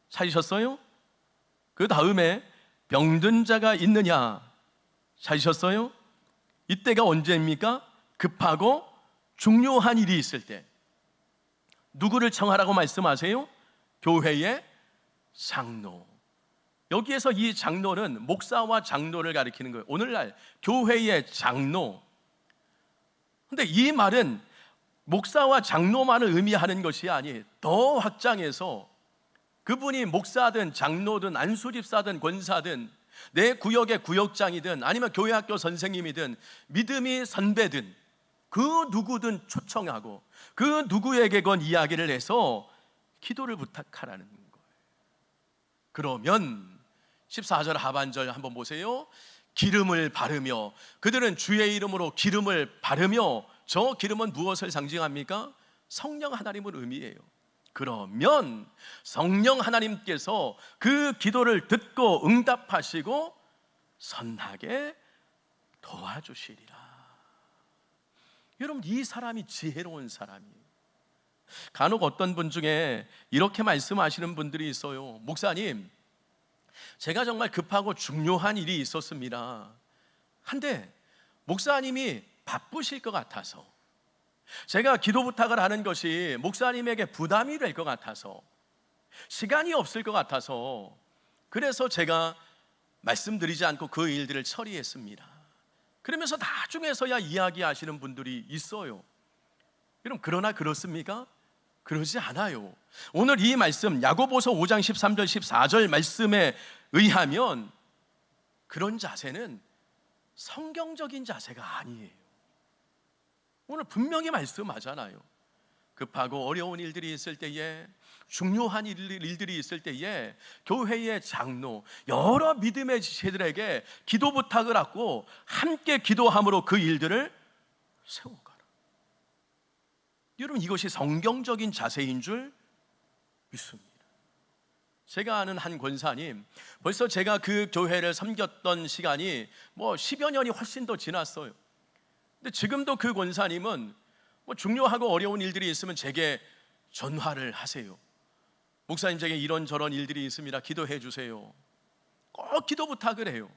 찾으셨어요? 그 다음에 병든 자가 있느냐? 찾으셨어요? 이때가 언제입니까? 급하고 중요한 일이 있을 때. 누구를 청하라고 말씀하세요? 교회의 장로. 여기에서 이 장로는 목사와 장로를 가리키는 거예요. 오늘날 교회의 장로. 근데 이 말은 목사와 장로만을 의미하는 것이 아니, 더 확장해서 그분이 목사든 장로든 안수집사든 권사든 내 구역의 구역장이든 아니면 교회 학교 선생님이든 믿음이 선배든 그 누구든 초청하고 그 누구에게건 이야기를 해서 기도를 부탁하라는 거예요. 그러면 14절 하반절 한번 보세요. 기름을 바르며, 그들은 주의 이름으로 기름을 바르며, 저 기름은 무엇을 상징합니까? 성령 하나님을 의미해요. 그러면 성령 하나님께서 그 기도를 듣고 응답하시고 선하게 도와주시리라. 여러분, 이 사람이 지혜로운 사람이에요. 간혹 어떤 분 중에 이렇게 말씀하시는 분들이 있어요. 목사님, 제가 정말 급하고 중요한 일이 있었습니다. 한데 목사님이 바쁘실 것 같아서, 제가 기도 부탁을 하는 것이 목사님에게 부담이 될 것 같아서, 시간이 없을 것 같아서, 그래서 제가 말씀드리지 않고 그 일들을 처리했습니다. 그러면서 나중에서야 이야기하시는 분들이 있어요. 여러분, 그러나 그렇습니까? 그러지 않아요. 오늘 이 말씀 야고보서 5장 13절 14절 말씀에 의하면 그런 자세는 성경적인 자세가 아니에요. 오늘 분명히 말씀하잖아요. 급하고 어려운 일들이 있을 때에, 중요한 일들이 있을 때에 교회의 장로, 여러 믿음의 지체들에게 기도 부탁을 하고 함께 기도함으로 그 일들을 세워가라. 여러분, 이것이 성경적인 자세인 줄 믿습니다. 제가 아는 한 권사님, 벌써 제가 그 교회를 섬겼던 시간이 10여 년이 훨씬 더 지났어요. 근데 지금도 그 권사님은 중요하고 어려운 일들이 있으면 제게 전화를 하세요. 목사님, 제게 이런저런 일들이 있습니다. 기도해 주세요. 꼭 기도 부탁을 해요.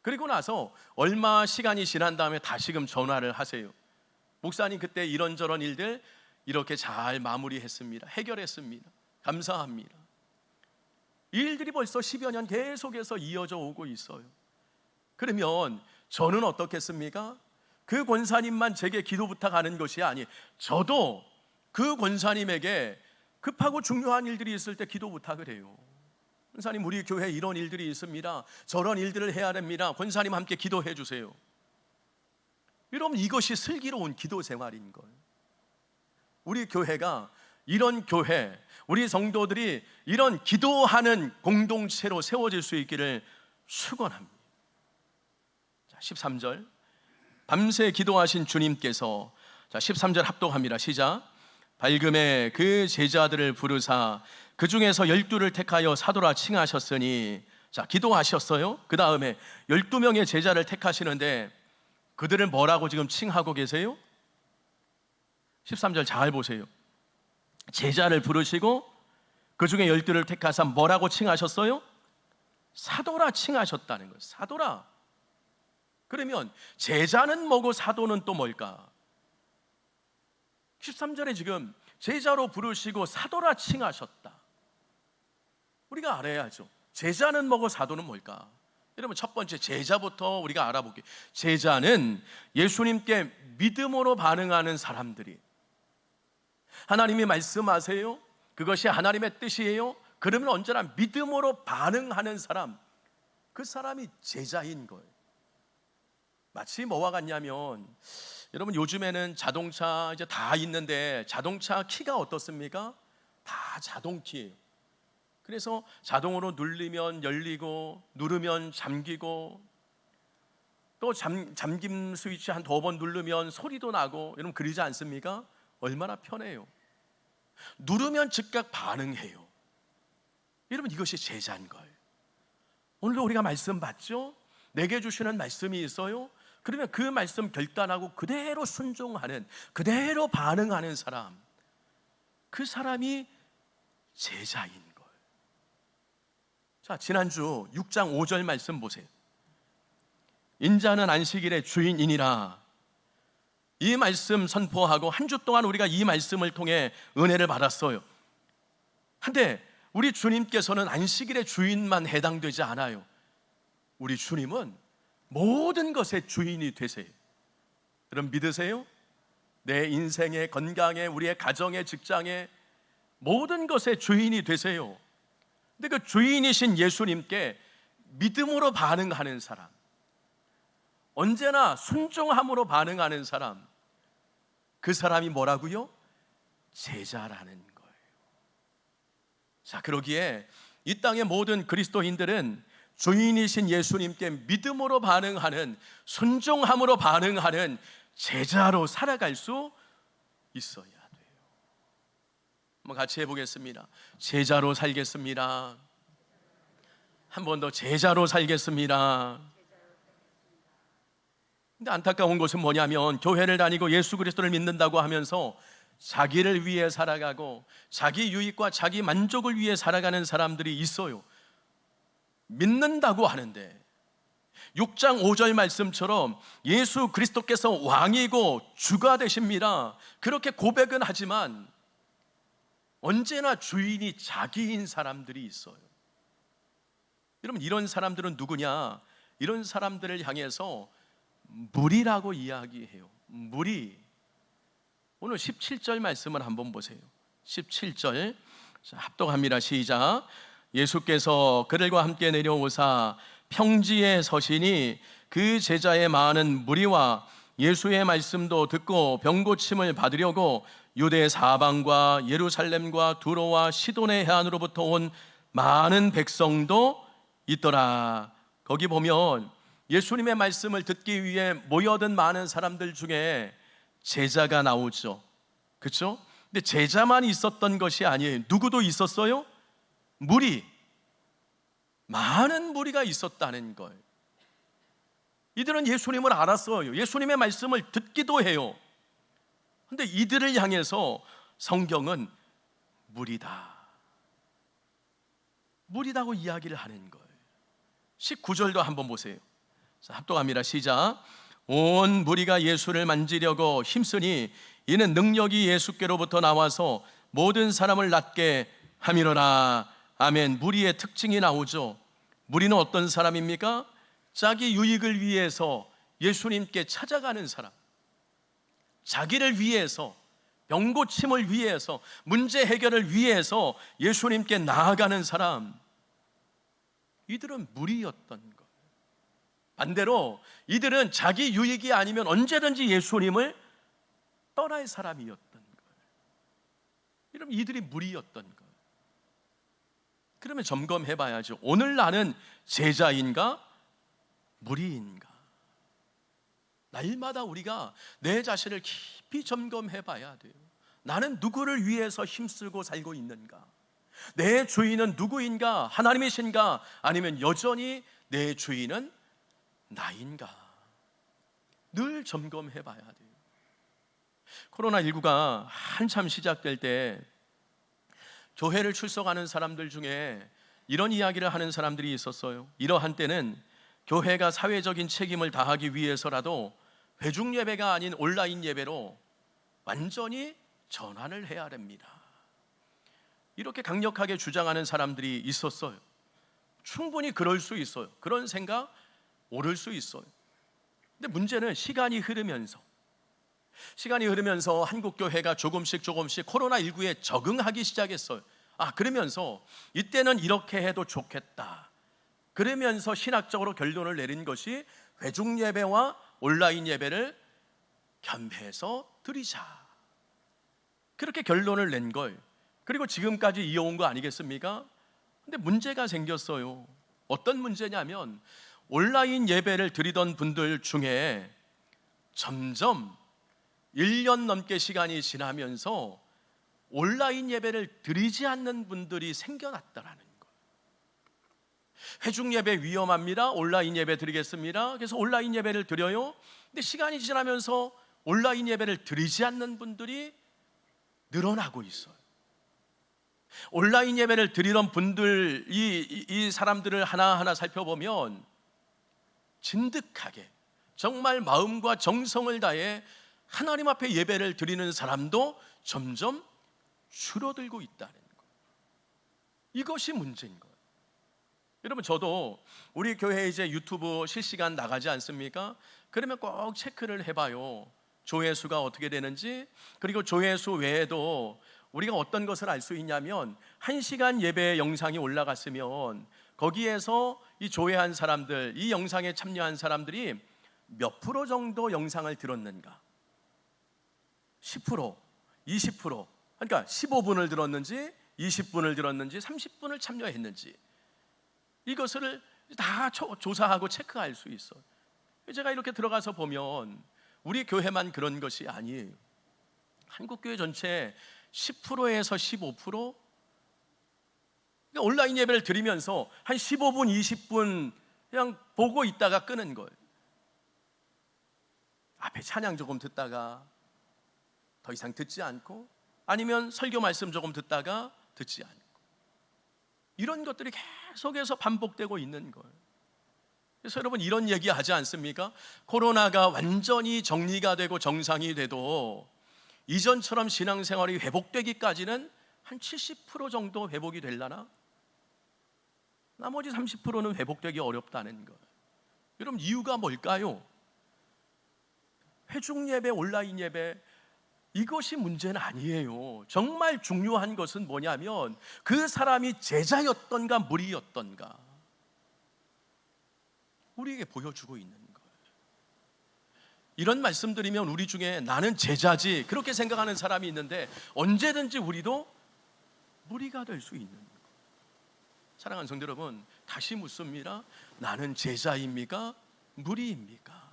그리고 나서 얼마 시간이 지난 다음에 다시금 전화를 하세요. 목사님, 그때 이런저런 일들 이렇게 잘 마무리했습니다. 해결했습니다. 감사합니다. 이 일들이 벌써 10여 년 계속해서 이어져 오고 있어요. 그러면 저는 어떻겠습니까? 그 권사님만 제게 기도 부탁하는 것이 아니, 저도 그 권사님에게 급하고 중요한 일들이 있을 때 기도 부탁을 해요. 권사님, 우리 교회에 이런 일들이 있습니다. 저런 일들을 해야 됩니다. 권사님 함께 기도해 주세요. 여러분, 이것이 슬기로운 기도 생활인 거예요. 우리 교회가 이런 교회, 우리 성도들이 이런 기도하는 공동체로 세워질 수 있기를 축원합니다. 13절, 밤새 기도하신 주님께서, 13절 합독합니다. 시작. 밝음에 그 제자들을 부르사 그 중에서 12를 택하여 사도라 칭하셨으니, 기도하셨어요. 그 다음에 12명의 제자를 택하시는데 그들을 뭐라고 지금 칭하고 계세요? 13절 잘 보세요. 제자를 부르시고 그 중에 12를 택하사 뭐라고 칭하셨어요? 사도라 칭하셨다는 거예요. 사도라. 그러면 제자는 뭐고 사도는 또 뭘까? 13절에 지금 제자로 부르시고 사도라 칭하셨다. 우리가 알아야죠. 제자는 뭐고 사도는 뭘까? 여러분, 첫 번째 제자부터 우리가 알아볼게요. 제자는 예수님께 믿음으로 반응하는 사람들이, 하나님이 말씀하세요, 그것이 하나님의 뜻이에요, 그러면 언제나 믿음으로 반응하는 사람, 그 사람이 제자인 거예요. 마치 뭐와 같냐면, 여러분, 요즘에는 자동차 이제 다 있는데 자동차 키가 어떻습니까? 다 자동키예요. 그래서 자동으로 누르면 열리고 누르면 잠기고, 또 잠김 스위치 한 2번 누르면 소리도 나고, 여러분 그러지 않습니까? 얼마나 편해요. 누르면 즉각 반응해요. 여러분, 이것이 제자인 거예요. 오늘도 우리가 말씀 받죠? 내게 주시는 말씀이 있어요? 그러면 그 말씀 결단하고 그대로 순종하는, 그대로 반응하는 사람, 그 사람이 제자인 거예요. 자, 지난주 6장 5절 말씀 보세요. 인자는 안식일의 주인이니라. 이 말씀 선포하고 한 주 동안 우리가 이 말씀을 통해 은혜를 받았어요. 근데 우리 주님께서는 안식일의 주인만 해당되지 않아요. 우리 주님은 모든 것의 주인이 되세요. 여러분 믿으세요? 내 인생의 건강에, 우리의 가정의, 직장에, 모든 것의 주인이 되세요. 근데 그 주인이신 예수님께 믿음으로 반응하는 사람, 언제나 순종함으로 반응하는 사람, 그 사람이 뭐라고요? 제자라는 거예요. 자, 그러기에 이 땅의 모든 그리스도인들은 주인이신 예수님께 믿음으로 반응하는, 순종함으로 반응하는 제자로 살아갈 수 있어야 돼요. 한번 같이 해보겠습니다. 제자로 살겠습니다. 한 번 더, 제자로 살겠습니다. 근데 안타까운 것은 뭐냐면 교회를 다니고 예수 그리스도를 믿는다고 하면서 자기를 위해 살아가고 자기 유익과 자기 만족을 위해 살아가는 사람들이 있어요. 믿는다고 하는데 6장 5절 말씀처럼 예수 그리스도께서 왕이고 주가 되십니다. 그렇게 고백은 하지만 언제나 주인이 자기인 사람들이 있어요. 여러분, 이런 사람들은 누구냐? 이런 사람들을 향해서 무리라고 이야기해요. 무리. 오늘 17절 말씀을 한번 보세요. 17절 합독합니다. 시작. 예수께서 그들과 함께 내려오사 평지에 서시니 그 제자의 많은 무리와 예수의 말씀도 듣고 병고침을 받으려고 유대 사방과 예루살렘과 두로와 시돈의 해안으로부터 온 많은 백성도 있더라. 거기 보면 예수님의 말씀을 듣기 위해 모여든 많은 사람들 중에 제자가 나오죠. 그렇죠? 근데 제자만 있었던 것이 아니에요. 누구도 있었어요? 무리. 많은 무리가 있었다는 걸. 이들은 예수님을 알았어요. 예수님의 말씀을 듣기도 해요. 근데 이들을 향해서 성경은 무리다. 무리다고 이야기를 하는 거예요. 19절도 한번 보세요. 자, 합독합니다. 시작. 온 무리가 예수를 만지려고 힘쓰니 이는 능력이 예수께로부터 나와서 모든 사람을 낫게 함이로라. 아멘. 무리의 특징이 나오죠. 무리는 어떤 사람입니까? 자기 유익을 위해서 예수님께 찾아가는 사람, 자기를 위해서, 병고침을 위해서, 문제 해결을 위해서 예수님께 나아가는 사람, 이들은 무리였던 것. 반대로 이들은 자기 유익이 아니면 언제든지 예수님을 떠날 사람이었던 것. 이러면 이들이 무리였던 것. 그러면 점검해 봐야죠. 오늘 나는 제자인가? 무리인가? 날마다 우리가 내 자신을 깊이 점검해 봐야 돼요. 나는 누구를 위해서 힘쓰고 살고 있는가? 내 주인은 누구인가? 하나님이신가? 아니면 여전히 내 주인은 나인가? 늘 점검해 봐야 돼요. 코로나19가 한참 시작될 때 교회를 출석하는 사람들 중에 이런 이야기를 하는 사람들이 있었어요. 이러한 때는 교회가 사회적인 책임을 다하기 위해서라도 회중 예배가 아닌 온라인 예배로 완전히 전환을 해야 됩니다. 이렇게 강력하게 주장하는 사람들이 있었어요. 충분히 그럴 수 있어요. 그런 생각 옳을 수 있어요. 근데 문제는 시간이 흐르면서 한국 교회가 조금씩 코로나19에 적응하기 시작했어요. 그러면서 이때는 이렇게 해도 좋겠다. 그러면서 신학적으로 결론을 내린 것이 회중 예배와 온라인 예배를 겸해서 드리자. 그렇게 결론을 낸 걸, 그리고 지금까지 이어온 거 아니겠습니까? 근데 문제가 생겼어요. 어떤 문제냐면 온라인 예배를 드리던 분들 중에 점점 1년 넘게 시간이 지나면서 온라인 예배를 드리지 않는 분들이 생겨났다라는 거예요. 회중 예배 위험합니다. 온라인 예배 드리겠습니다. 그래서 온라인 예배를 드려요. 근데 시간이 지나면서 온라인 예배를 드리지 않는 분들이 늘어나고 있어요. 온라인 예배를 드리던 분들, 이 사람들을 하나하나 살펴보면 진득하게 정말 마음과 정성을 다해 하나님 앞에 예배를 드리는 사람도 점점 줄어들고 있다는 거예요. 이것이 문제인 거예요. 여러분, 저도 우리 교회 이제 유튜브 실시간 나가지 않습니까? 그러면 꼭 체크를 해봐요. 조회수가 어떻게 되는지. 그리고 조회수 외에도 우리가 어떤 것을 알 수 있냐면 1시간 예배 영상이 올라갔으면 거기에서 이 조회한 사람들, 이 영상에 참여한 사람들이 몇 프로 정도 영상을 들었는가? 10%, 20%, 그러니까 15분을 들었는지 20분을 들었는지 30분을 참여했는지, 이것을 다 조사하고 체크할 수 있어요. 제가 이렇게 들어가서 보면 우리 교회만 그런 것이 아니에요. 한국교회 전체 10%에서 15%? 온라인 예배를 드리면서 한 15분, 20분 그냥 보고 있다가 끄는 거예요. 앞에 찬양 조금 듣다가 더 이상 듣지 않고, 아니면 설교 말씀 조금 듣다가 듣지 않고, 이런 것들이 계속해서 반복되고 있는 거예요. 그래서 여러분, 이런 얘기 하지 않습니까? 코로나가 완전히 정리가 되고 정상이 돼도 이전처럼 신앙생활이 회복되기까지는 한 70% 정도 회복이 되려나? 나머지 30%는 회복되기 어렵다는 거예요. 여러분, 이유가 뭘까요? 회중 예배, 온라인 예배, 이것이 문제는 아니에요. 정말 중요한 것은 뭐냐면 그 사람이 제자였던가 무리였던가 우리에게 보여주고 있는 거예요. 이런 말씀드리면 우리 중에 나는 제자지 그렇게 생각하는 사람이 있는데, 언제든지 우리도 무리가 될 수 있는 거예요. 사랑하는 성도 여러분, 다시 묻습니다. 나는 제자입니까? 무리입니까?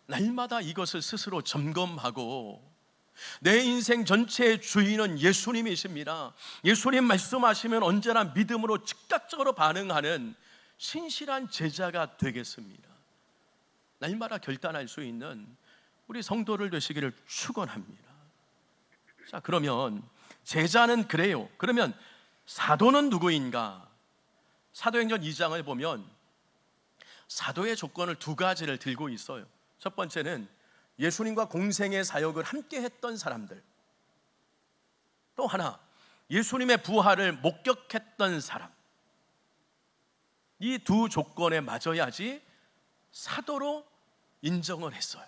날마다 이것을 스스로 점검하고, 내 인생 전체의 주인은 예수님이십니다. 예수님 말씀하시면 언제나 믿음으로 즉각적으로 반응하는 신실한 제자가 되겠습니다. 날마다 결단할 수 있는 우리 성도를 되시기를 축원합니다. 자, 그러면 제자는 그래요. 그러면 사도는 누구인가? 사도행전 2장을 보면 사도의 조건을 두 가지를 들고 있어요. 첫 번째는 예수님과 공생의 사역을 함께 했던 사람들, 또 하나 예수님의 부활을 목격했던 사람. 이 두 조건에 맞아야지 사도로 인정을 했어요.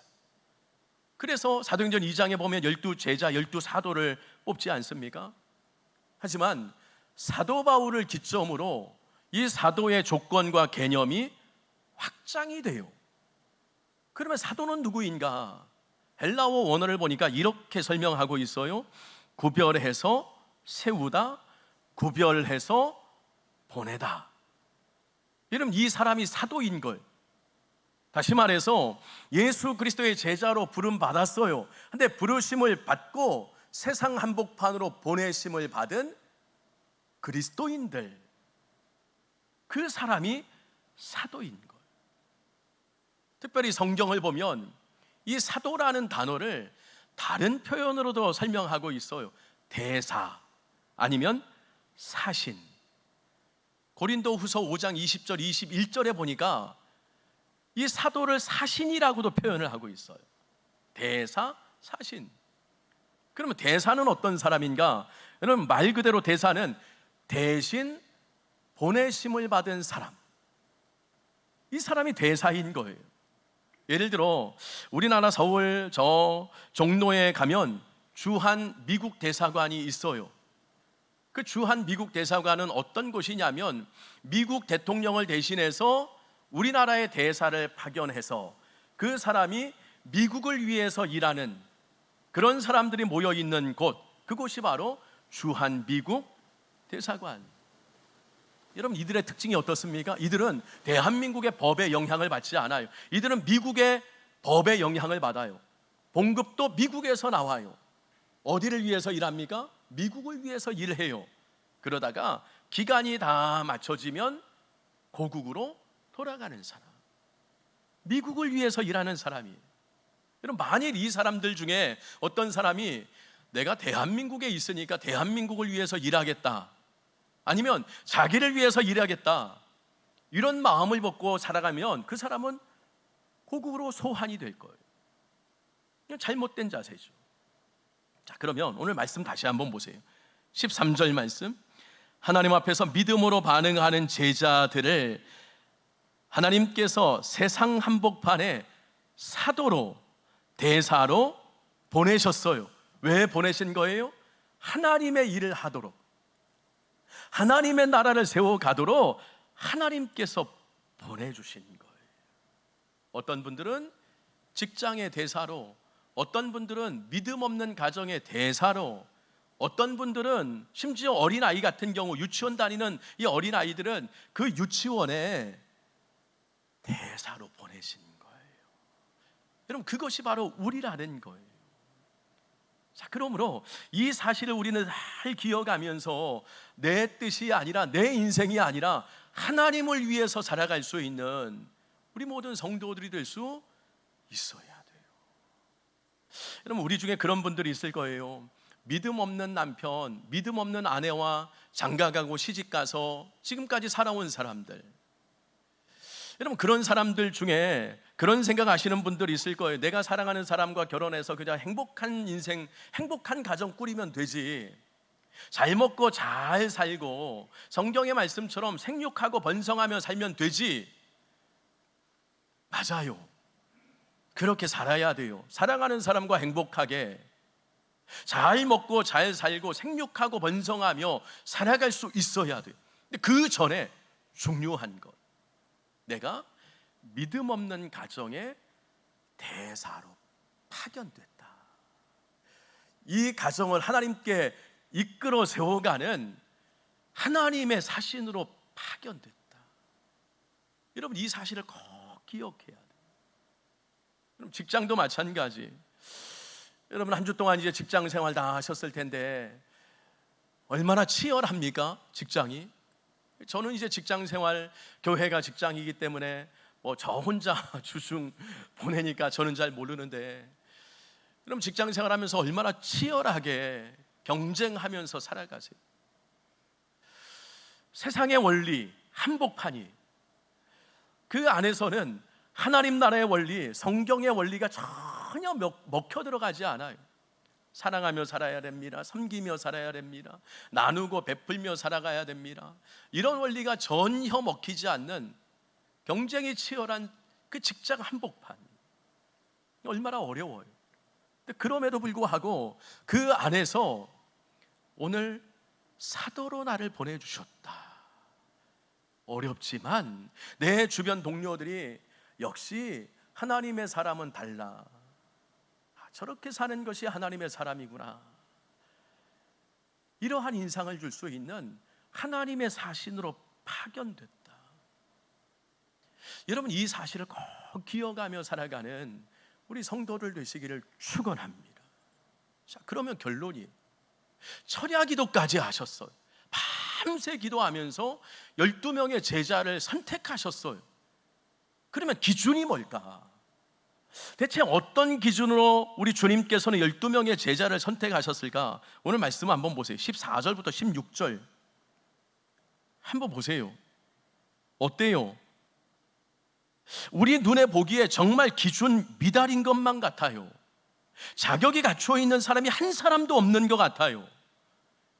그래서 사도행전 2장에 보면 12제자, 12사도를 뽑지 않습니까? 하지만 사도 바울을 기점으로 이 사도의 조건과 개념이 확장이 돼요. 그러면 사도는 누구인가? 헬라어 원어를 보니까 이렇게 설명하고 있어요. 구별해서 세우다, 구별해서 보내다. 여러분, 이 사람이 사도인 걸, 다시 말해서 예수 그리스도의 제자로 부름 받았어요. 근데 부르심을 받고 세상 한복판으로 보내심을 받은 그리스도인들, 그 사람이 사도인 거예요. 특별히 성경을 보면 이 사도라는 단어를 다른 표현으로도 설명하고 있어요. 대사 아니면 사신. 고린도후서 5장 20절 21절에 보니까 이 사도를 사신이라고도 표현을 하고 있어요. 대사, 사신. 그러면 대사는 어떤 사람인가? 여러분, 말 그대로 대사는 대신 보내심을 받은 사람, 이 사람이 대사인 거예요. 예를 들어 우리나라 서울 저 종로에 가면 주한 미국 대사관이 있어요. 그 주한 미국 대사관은 어떤 곳이냐면 미국 대통령을 대신해서 우리나라의 대사를 파견해서 그 사람이 미국을 위해서 일하는 그런 사람들이 모여 있는 곳, 그곳이 바로 주한 미국 대사관. 여러분, 이들의 특징이 어떻습니까? 이들은 대한민국의 법에 영향을 받지 않아요. 이들은 미국의 법에 영향을 받아요. 봉급도 미국에서 나와요. 어디를 위해서 일합니까? 미국을 위해서 일해요. 그러다가 기간이 다 맞춰지면 고국으로 돌아가는 사람, 미국을 위해서 일하는 사람이에요. 여러분, 만일 이 사람들 중에 어떤 사람이 내가 대한민국에 있으니까 대한민국을 위해서 일하겠다, 아니면 자기를 위해서 일하겠다, 이런 마음을 먹고 살아가면 그 사람은 고국으로 소환이 될 거예요. 이건 잘못된 자세죠. 자, 그러면 오늘 말씀 다시 한번 보세요. 13절 말씀, 하나님 앞에서 믿음으로 반응하는 제자들을 하나님께서 세상 한복판에 사도로, 대사로 보내셨어요. 왜 보내신 거예요? 하나님의 일을 하도록, 하나님의 나라를 세워가도록 하나님께서 보내주신 거예요. 어떤 분들은 직장의 대사로, 어떤 분들은 믿음 없는 가정의 대사로, 어떤 분들은 심지어 어린아이 같은 경우 유치원 다니는 이 어린아이들은 그 유치원에 대사로 보내신 거예요. 여러분, 그것이 바로 우리라는 거예요. 자, 그러므로 이 사실을 우리는 잘 기억하면서 내 뜻이 아니라, 내 인생이 아니라 하나님을 위해서 살아갈 수 있는 우리 모든 성도들이 될 수 있어야 돼요. 여러분, 우리 중에 그런 분들이 있을 거예요. 믿음 없는 남편, 믿음 없는 아내와 장가가고 시집가서 지금까지 살아온 사람들. 여러분, 그런 사람들 중에 그런 생각하시는 분들이 있을 거예요. 내가 사랑하는 사람과 결혼해서 그냥 행복한 인생, 행복한 가정 꾸리면 되지, 잘 먹고 잘 살고 성경의 말씀처럼 생육하고 번성하며 살면 되지. 맞아요. 그렇게 살아야 돼요. 사랑하는 사람과 행복하게 잘 먹고 잘 살고 생육하고 번성하며 살아갈 수 있어야 돼요. 근데 그 전에 중요한 것, 내가 믿음 없는 가정의 대사로 파견됐다. 이 가정을 하나님께 이끌어 세워가는 하나님의 사신으로 파견됐다. 여러분, 이 사실을 꼭 기억해야 돼요. 여러분, 직장도 마찬가지. 여러분, 한 주 동안 이제 직장 생활 다 하셨을 텐데 얼마나 치열합니까? 직장이. 저는 이제 직장 생활, 교회가 직장이기 때문에 저 혼자 주중 보내니까 저는 잘 모르는데, 여러분, 직장 생활하면서 얼마나 치열하게 경쟁하면서 살아가세요. 세상의 원리, 한복판이, 그 안에서는 하나님 나라의 원리, 성경의 원리가 전혀 먹혀 들어가지 않아요. 사랑하며 살아야 됩니다. 섬기며 살아야 됩니다. 나누고 베풀며 살아가야 됩니다. 이런 원리가 전혀 먹히지 않는 경쟁이 치열한 그 직장 한복판, 얼마나 어려워요. 근데 그럼에도 불구하고 그 안에서 오늘 사도로 나를 보내주셨다. 어렵지만 내 주변 동료들이 역시 하나님의 사람은 달라, 저렇게 사는 것이 하나님의 사람이구나, 이러한 인상을 줄 수 있는 하나님의 사신으로 파견됐다. 여러분, 이 사실을 꼭 기억하며 살아가는 우리 성도들 되시기를 축원합니다. 자, 그러면 결론이, 철야 기도까지 하셨어요. 밤새 기도하면서 12명의 제자를 선택하셨어요. 그러면 기준이 뭘까? 대체 어떤 기준으로 우리 주님께서는 12명의 제자를 선택하셨을까? 오늘 말씀 한번 보세요. 14절부터 16절 한번 보세요. 어때요? 우리 눈에 보기에 정말 기준 미달인 것만 같아요. 자격이 갖추어 있는 사람이 한 사람도 없는 것 같아요.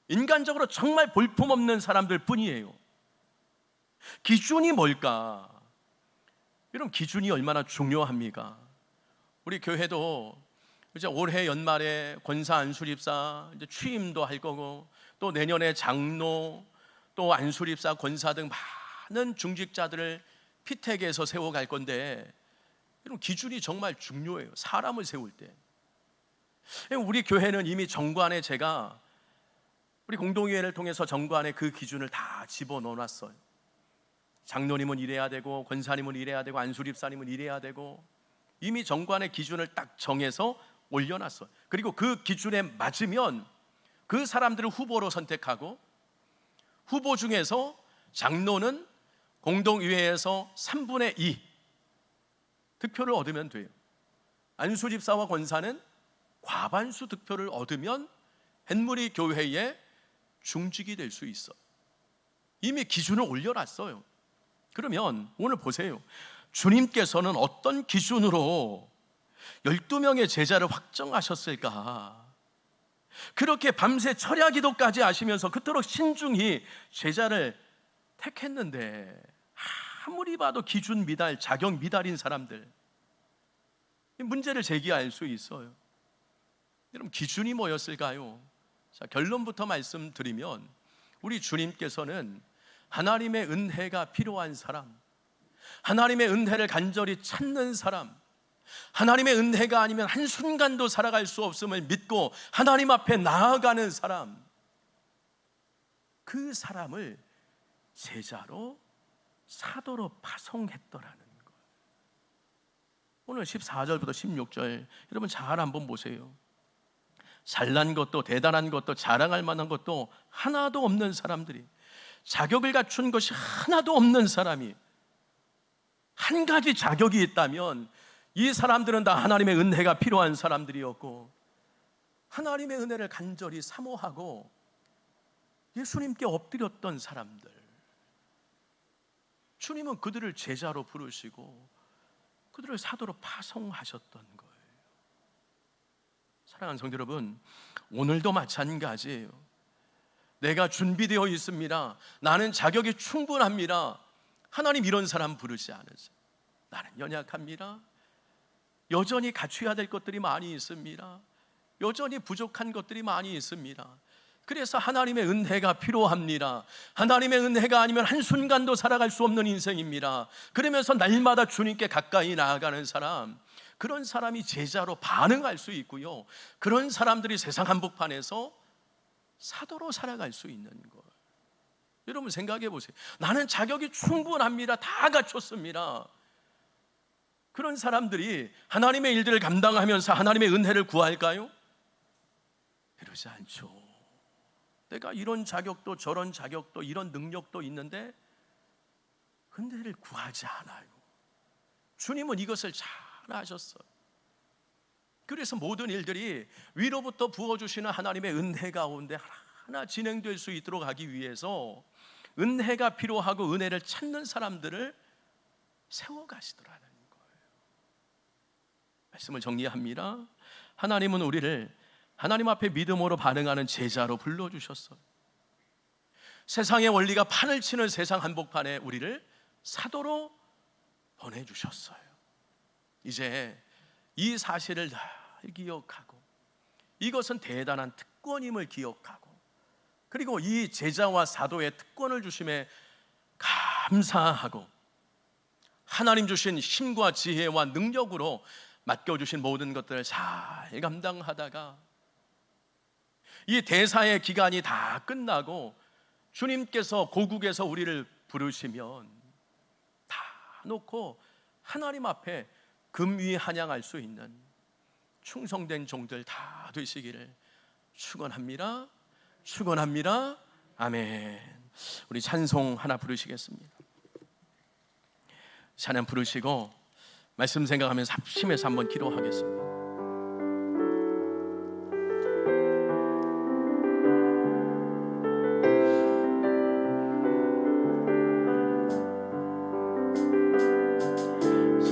인간적으로 정말 볼품없는 사람들 뿐이에요. 기준이 뭘까? 여러분, 기준이 얼마나 중요합니까? 우리 교회도 이제 올해 연말에 권사 안수립사 이제 취임도 할 거고, 또 내년에 장로, 또 안수립사, 권사 등 많은 중직자들을 피택에서 세워갈 건데, 여러분, 기준이 정말 중요해요. 사람을 세울 때. 우리 교회는 이미 정관에, 제가 우리 공동의회를 통해서 정관에 그 기준을 다 집어넣어놨어요. 장로님은 이래야 되고, 권사님은 이래야 되고, 안수립사님은 이래야 되고, 이미 정관의 기준을 딱 정해서 올려놨어요. 그리고 그 기준에 맞으면 그 사람들을 후보로 선택하고, 후보 중에서 장로는 공동의회에서 3분의 2 득표를 얻으면 돼요. 안수집사와 권사는 과반수 득표를 얻으면 햇무리 교회의 중직이 될 수 있어요. 이미 기준을 올려놨어요. 그러면 오늘 보세요. 주님께서는 어떤 기준으로 12명의 제자를 확정하셨을까? 그렇게 밤새 철야 기도까지 하시면서 그토록 신중히 제자를 택했는데, 아무리 봐도 기준 미달, 자격 미달인 사람들, 문제를 제기할 수 있어요. 여러분, 기준이 뭐였을까요? 자, 결론부터 말씀드리면, 우리 주님께서는 하나님의 은혜가 필요한 사람, 하나님의 은혜를 간절히 찾는 사람, 하나님의 은혜가 아니면 한순간도 살아갈 수 없음을 믿고 하나님 앞에 나아가는 사람, 그 사람을 제자로, 사도로 파송했더라는 것. 오늘 14절부터 16절 여러분 잘 한번 보세요. 잘난 것도 대단한 것도 자랑할 만한 것도 하나도 없는 사람들이, 자격을 갖춘 것이 하나도 없는 사람이 한 가지 자격이 있다면 이 사람들은 다 하나님의 은혜가 필요한 사람들이었고 하나님의 은혜를 간절히 사모하고 예수님께 엎드렸던 사람들. 주님은 그들을 제자로 부르시고 그들을 사도로 파송하셨던 거예요. 사랑하는 성도 여러분, 오늘도 마찬가지예요. 내가 준비되어 있습니다. 나는 자격이 충분합니다. 하나님 이런 사람 부르지 않으세요. 나는 연약합니다. 여전히 갖춰야 될 것들이 많이 있습니다. 여전히 부족한 것들이 많이 있습니다. 그래서 하나님의 은혜가 필요합니다. 하나님의 은혜가 아니면 한순간도 살아갈 수 없는 인생입니다. 그러면서 날마다 주님께 가까이 나아가는 사람, 그런 사람이 제자로 반응할 수 있고요, 그런 사람들이 세상 한복판에서 사도로 살아갈 수 있는 것. 여러분 생각해 보세요. 나는 자격이 충분합니다. 다 갖췄습니다. 그런 사람들이 하나님의 일들을 감당하면서 하나님의 은혜를 구할까요? 그러지 않죠. 내가 이런 자격도 저런 자격도 이런 능력도 있는데 은혜를 구하지 않아요. 주님은 이것을 잘 아셨어요. 그래서 모든 일들이 위로부터 부어주시는 하나님의 은혜 가운데 하나 진행될 수 있도록 하기 위해서 은혜가 필요하고 은혜를 찾는 사람들을 세워가시더라는 거예요. 말씀을 정리합니다. 하나님은 우리를 하나님 앞에 믿음으로 반응하는 제자로 불러주셨어요. 세상의 원리가 판을 치는 세상 한복판에 우리를 사도로 보내주셨어요. 이제 이 사실을 다 기억하고 이것은 대단한 특권임을 기억하고 그리고 이 제자와 사도의 특권을 주심에 감사하고 하나님 주신 힘과 지혜와 능력으로 맡겨주신 모든 것들을 잘 감당하다가 이 대사의 기간이 다 끝나고 주님께서 고국에서 우리를 부르시면 다 놓고 하나님 앞에 금위 한양할 수 있는 충성된 종들 다 되시기를 축원합니다. 축원합니다. 아멘. 우리 찬송 하나 부르시겠습니다. 찬양 부르시고 말씀 생각하면서 합심해서 한번 기도하겠습니다.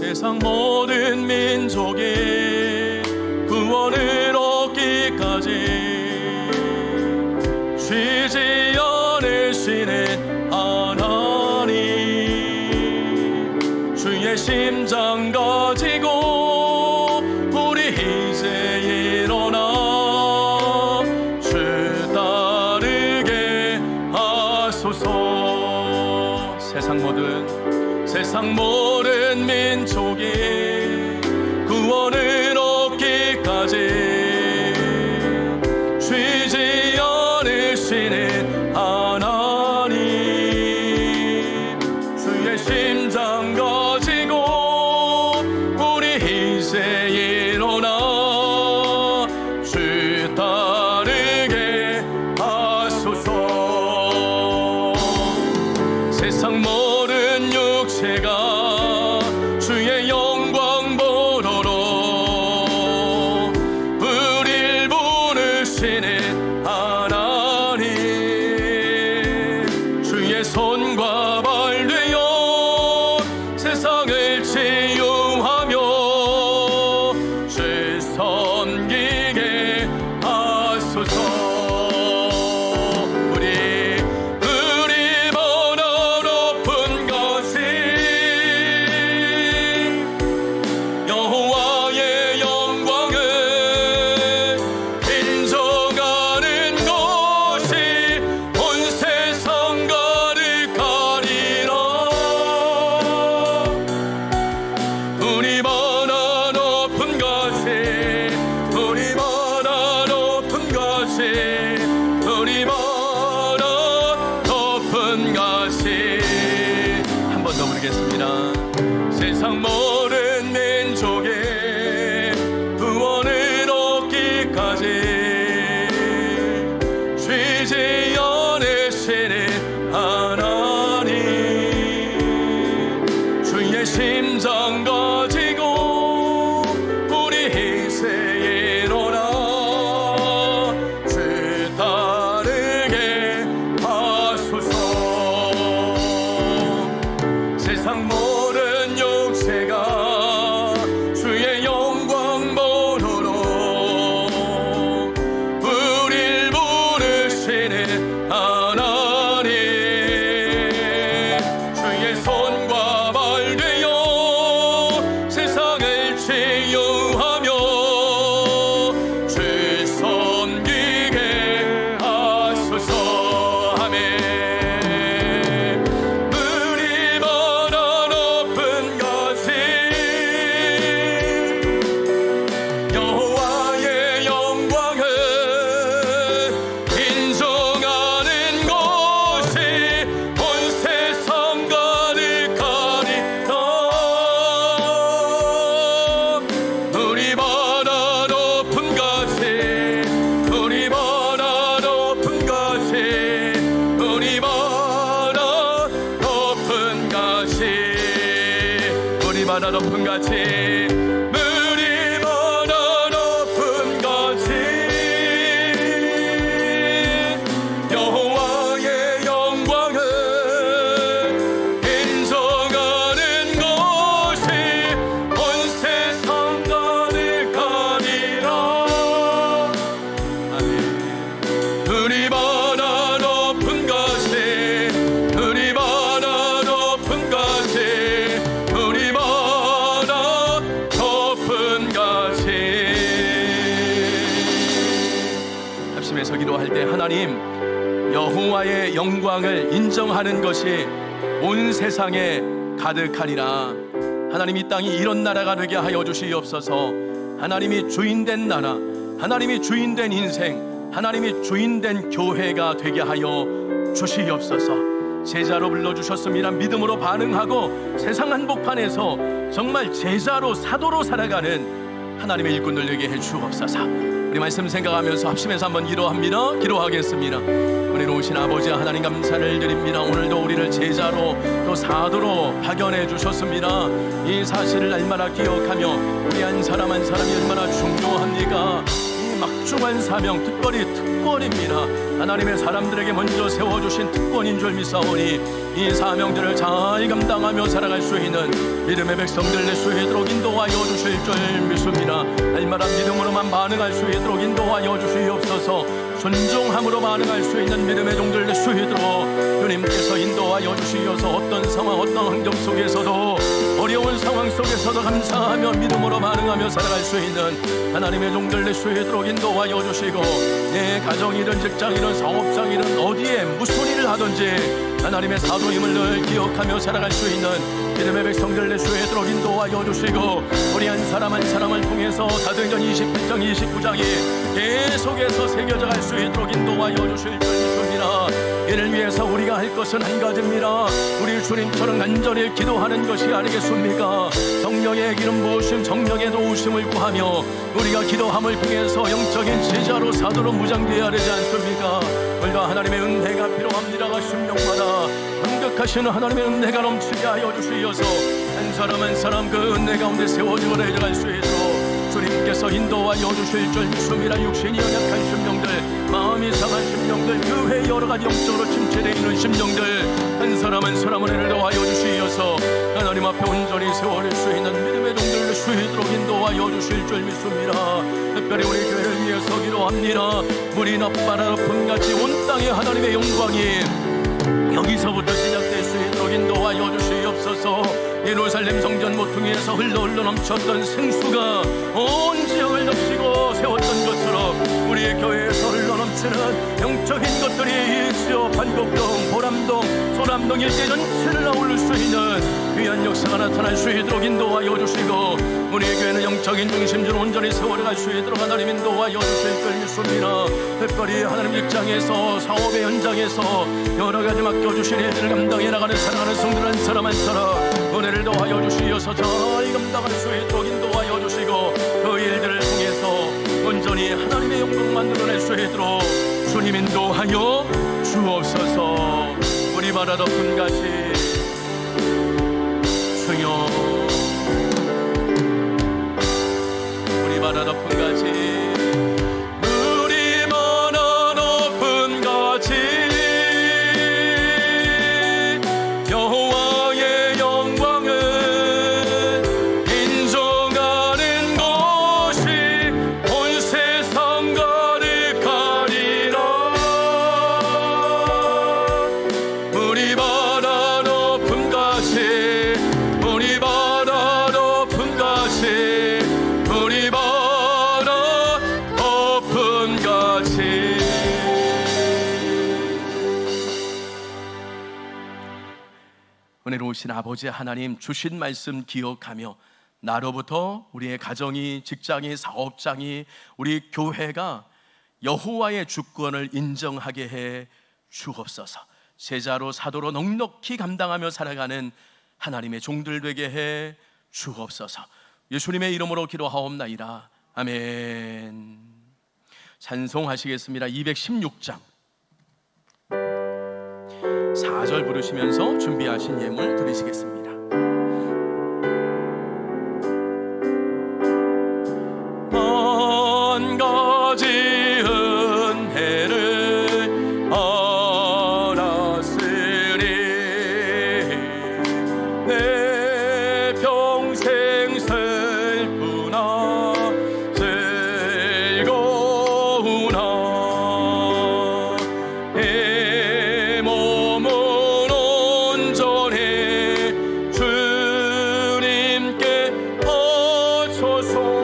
세상 모든 민족이 구원을 얻기까지 쉬지 않으시는 하나님, 주의 심장 가지고 우리 이제 일어나 주 따르게 하소서. 세상 모든 민족이 구원을 얻기까지 쉬지 않으시는 하나님, 주의 심장 가지고 우리 이제 일어나 주 따르게 하소서. 세상 모든 육체가 주의 영광 보러로 우릴 부르시는 하나님, 주의 손과 발 되어 세상을 치유하며 주 섬기게 하소서. 우리보다 높은 것이 여호와의 영광을 인정하는 것이 온 세상 가득하리라. 우리보다 높은 것이 우리보다 높은 것이 우리보다 높은 것이 한 번 더 부르겠습니다. 세상 모든 민족의 구원을 얻기까지 쉬지 않으시는 하나님, 주의 심장 가지고 세상 모든 육체가 주의 영광 보도록 우릴 부르시는 하나님, 주의 손과 발 되어 세상을 치유하며 주 섬기게 하소서. 아멘. 우리보다 높은 것이 여호와의 영광을 인정하는 것이 온 세상 가득하리라. 우리보다 높은 것이, 우리보다 높은 것이, 우리보다 높은 것이, 우리보다 높은 것이, 우리보다 높은 것이 여호와의 영광을 인정하는 것이 온 세상 가득하리라. 아멘. 우리보다 높은 것이, 우리보다 높은 것이, 우리보다 높은 것이. 합심해서 기도할 때 하나님, 여호와의 영광을 인정하는 것이 온 세상에 가득하리라. 하나님, 이 땅이 이런 나라가 되게 하여 주시옵소서. 하나님이 주인된 나라, 하나님이 주인된 인생, 하나님이 주인된 교회가 되게 하여 주시옵소서. 제자로 불러주셨습니다. 믿음으로 반응하고 세상 한복판에서 정말 제자로 사도로 살아가는 하나님의 일꾼들 되게 해주옵소서. 우리 말씀 생각하면서 합심해서 한번 기도합니다. 기도하겠습니다. 은혜로우신 아버지 하나님, 감사를 드립니다. 오늘도 우리를 제자로 또 사도로 파견해 주셨습니다. 이 사실을 날마다 기억하며 우리 한 사람 한 사람이 얼마나 중요합니까? 이 막중한 사명, 특권입니다. 하나님의 사람들에게 먼저 세워주신 특권인 줄 믿사오니 이 사명들을 잘 감당하며 살아갈 수 있는 믿음의 백성들 될 수 있도록 인도하여 주실 줄 믿습니다. 날마다 믿음으로만 반응할 수 있도록 인도하여 주시옵소서. 순종함으로 반응할 수 있는 믿음의 종들 될 수 있도록 주님께서 인도하여 주시어서 어떤 상황, 어떤 환경 속에서도, 어려운 상황 속에서도 감사하며 믿음으로 반응하며 살아갈 수 있는 하나님의 종들 될 수 있도록 인도하여 주시고, 내 가정이든 직장이든 사업장이든 어디에 무슨 일을 하든지 하나님의 사도임을 늘 기억하며 살아갈 수 있는 믿음의 백성들 될 수 있도록 인도하여 주시고, 우리 한 사람 한 사람을 통해서 사도행전 28장 29장이 계속해서 새겨져 갈 수 있도록 인도하여 주실 줄 믿습니다. 이를 위해서 우리가 할 것은 한 가지입니다. 우리 주님처럼 간절히 기도하는 것이 아니겠습니까? 성령의 기름 부으심, 성령의 도우심을 구하며 우리가 기도함을 통해서 영적인 제자로 사도로 무장되어야 되지 않습니까? 우리가 하나님의 은혜가 필요합니다. 심령마다 감격하시는 하나님의 은혜가 넘치게 하여 주시어서 한 사람 한 사람 그 은혜 가운데 세워지고 내려갈 수 있도록 주님께서 인도하여 주실 줄 믿습니다. 육신이 연약한 심령들, 마음이 상한 심령들, 그 외 여러 가지 영적으로 침체되어 있는 심령들 한 사람 한 사람 은혜를 더하여 주시어서 하나님 앞에 온전히 세워질 수 있는 믿음의 종들 될 수 있도록 인도하여 주실 줄 믿습니다. 특별히 우리 교회를 위해서 기도합니다. 물이 나바라 봄같이 온 땅에 하나님의 영광이 여기서부터 시작될 수 있도록 인도하여 주시옵소서. 예루살렘 성전 모퉁이에서 흘러 넘쳤던 생수가 온 지역을 덮치고 세웠던 것처럼 우리의 교회에서 흘러 넘치는 영적인 것들이 있어 반곡동, 보람동, 소람동 일대 전체를 아울릴 수 있는 귀한 역사가 나타날 수 있도록 인도하여 주시고, 우리의 교회는 영적인 중심지로 온전히 세워갈 수 있도록 하나님 인도하여 주실 줄 믿습니다. 특별히 하나님 직장에서, 사업의 현장에서 여러 가지 맡겨주신 일들을 감당해 나가는 사랑하는 성들 한 사람 한 사람 은혜를 더하여 주시어서 잘 감당할 수 있도록 인도하여 주시고, 그 일들을 통해서 온전히 하나님의 영광 만들어낼 수 있도록 주님 인도하여 주옵소서. 우리 바다 덮은 같이 주여, 우리 바다 덮은 같이, 우리 바다 덮은 같이 여호와의 영광 은혜로우신 아버지 하나님 주신 말씀 기억하며 나로부터 우리의 가정이, 직장이, 사업장이, 우리 교회가 여호와의 주권을 인정하게 해 주옵소서. 제자로 사도로 넉넉히 감당하며 살아가는 하나님의 종들 되게 해 주옵소서. 예수님의 이름으로 기도하옵나이다. 아멘. 찬송하시겠습니다. 216장 4절 부르시면서 준비하신 예물 드리시겠습니다. 한 가지 은혜를 알았으니 내 평생 슬프나 즐거우나 내 몸은 온전히 주님께 바쳐서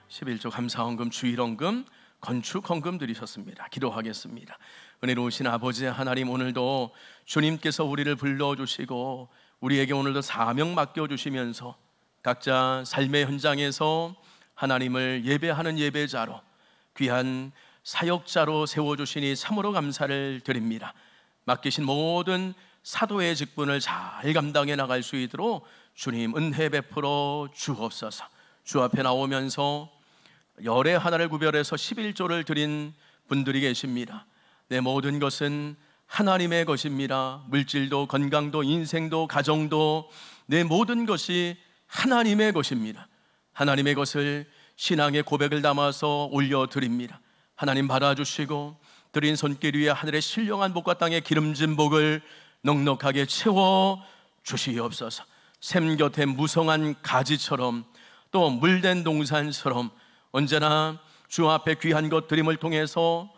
11조 감사헌금, 주일헌금, 건축헌금 드리셨습니다. 기도하겠습니다. 은혜로우신 아버지 하나님, 오늘도 주님께서 우리를 불러주시고 우리에게 오늘도 사명 맡겨주시면서 각자 삶의 현장에서 하나님을 예배하는 예배자로, 귀한 사역자로 세워주시니 참으로 감사를 드립니다. 맡기신 모든 사도의 직분을 잘 감당해 나갈 수 있도록 주님 은혜 베풀어 주옵소서. 주 앞에 나오면서 열의 하나를 구별해서 11조를 드린 분들이 계십니다. 내 모든 것은 하나님의 것입니다. 물질도, 건강도, 인생도, 가정도, 내 모든 것이 하나님의 것입니다. 하나님의 것을 신앙의 고백을 담아서 올려드립니다. 하나님 받아주시고 드린 손길 위에 하늘의 신령한 복과 땅의 기름진 복을 넉넉하게 채워 주시옵소서. 샘 곁에 무성한 가지처럼, 또 물된 동산처럼 언제나 주 앞에 귀한 것 드림을 통해서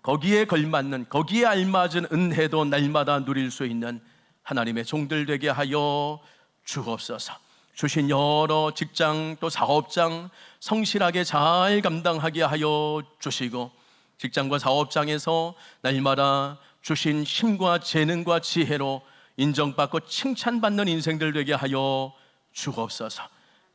거기에 걸맞는, 거기에 알맞은 은혜도 날마다 누릴 수 있는 하나님의 종들 되게 하여 주옵소서. 주신 여러 직장 또 사업장 성실하게 잘 감당하게 하여 주시고, 직장과 사업장에서 날마다 주신 힘과 재능과 지혜로 인정받고 칭찬받는 인생들 되게 하여 주옵소서.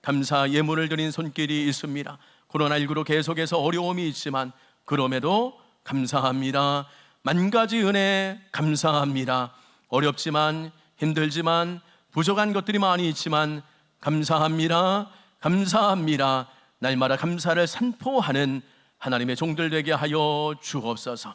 감사 예물을 드린 손길이 있습니다. 코로나19로 계속해서 어려움이 있지만 그럼에도 감사합니다. 만 가지 은혜 감사합니다. 어렵지만, 힘들지만, 부족한 것들이 많이 있지만 감사합니다. 감사합니다. 날마다 감사를 선포하는 하나님의 종들 되게 하여 주옵소서.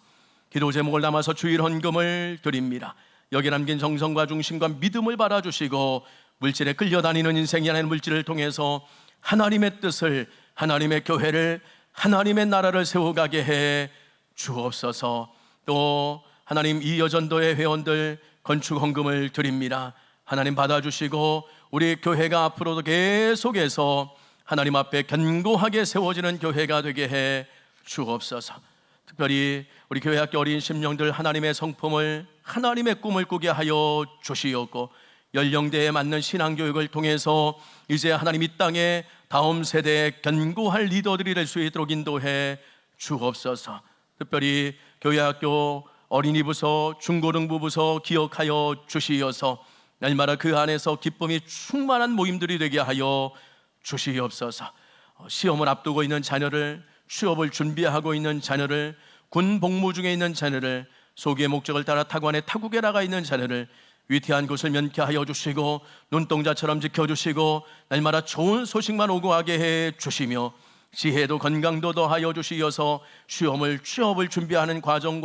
기도 제목을 담아서 주일 헌금을 드립니다. 여기 남긴 정성과 중심과 믿음을 받아주시고 물질에 끌려다니는 인생이 아닌 물질을 통해서 하나님의 뜻을, 하나님의 교회를, 하나님의 나라를 세워가게 해 주옵소서. 또 하나님, 이 여전도의 회원들 건축 헌금을 드립니다. 하나님 받아주시고 우리 교회가 앞으로도 계속해서 하나님 앞에 견고하게 세워지는 교회가 되게 해 주옵소서. 특별히 우리 교회 학교 어린 심령들 하나님의 성품을, 하나님의 꿈을 꾸게 하여 주시옵고, 연령대에 맞는 신앙교육을 통해서 이제 하나님 이 땅에 다음 세대에 견고할 리더들이 될 수 있도록 인도해 주옵소서. 특별히 교회 학교 어린이 부서, 중고등부 부서 기억하여 주시어서 날마다 그 안에서 기쁨이 충만한 모임들이 되게 하여 주시옵소서. 시험을 앞두고 있는 자녀를, 취업을 준비하고 있는 자녀를, 군 복무 중에 있는 자녀를, 소기의 목적을 따라 타관에 타국에 나가 있는 자녀를 위태한 것을 면케하여 주시고 눈동자처럼 지켜주시고 날마다 좋은 소식만 오고 가게 해 주시며 지혜도 건강도 더하여 주시어서 시험을, 취업을 준비하는 과정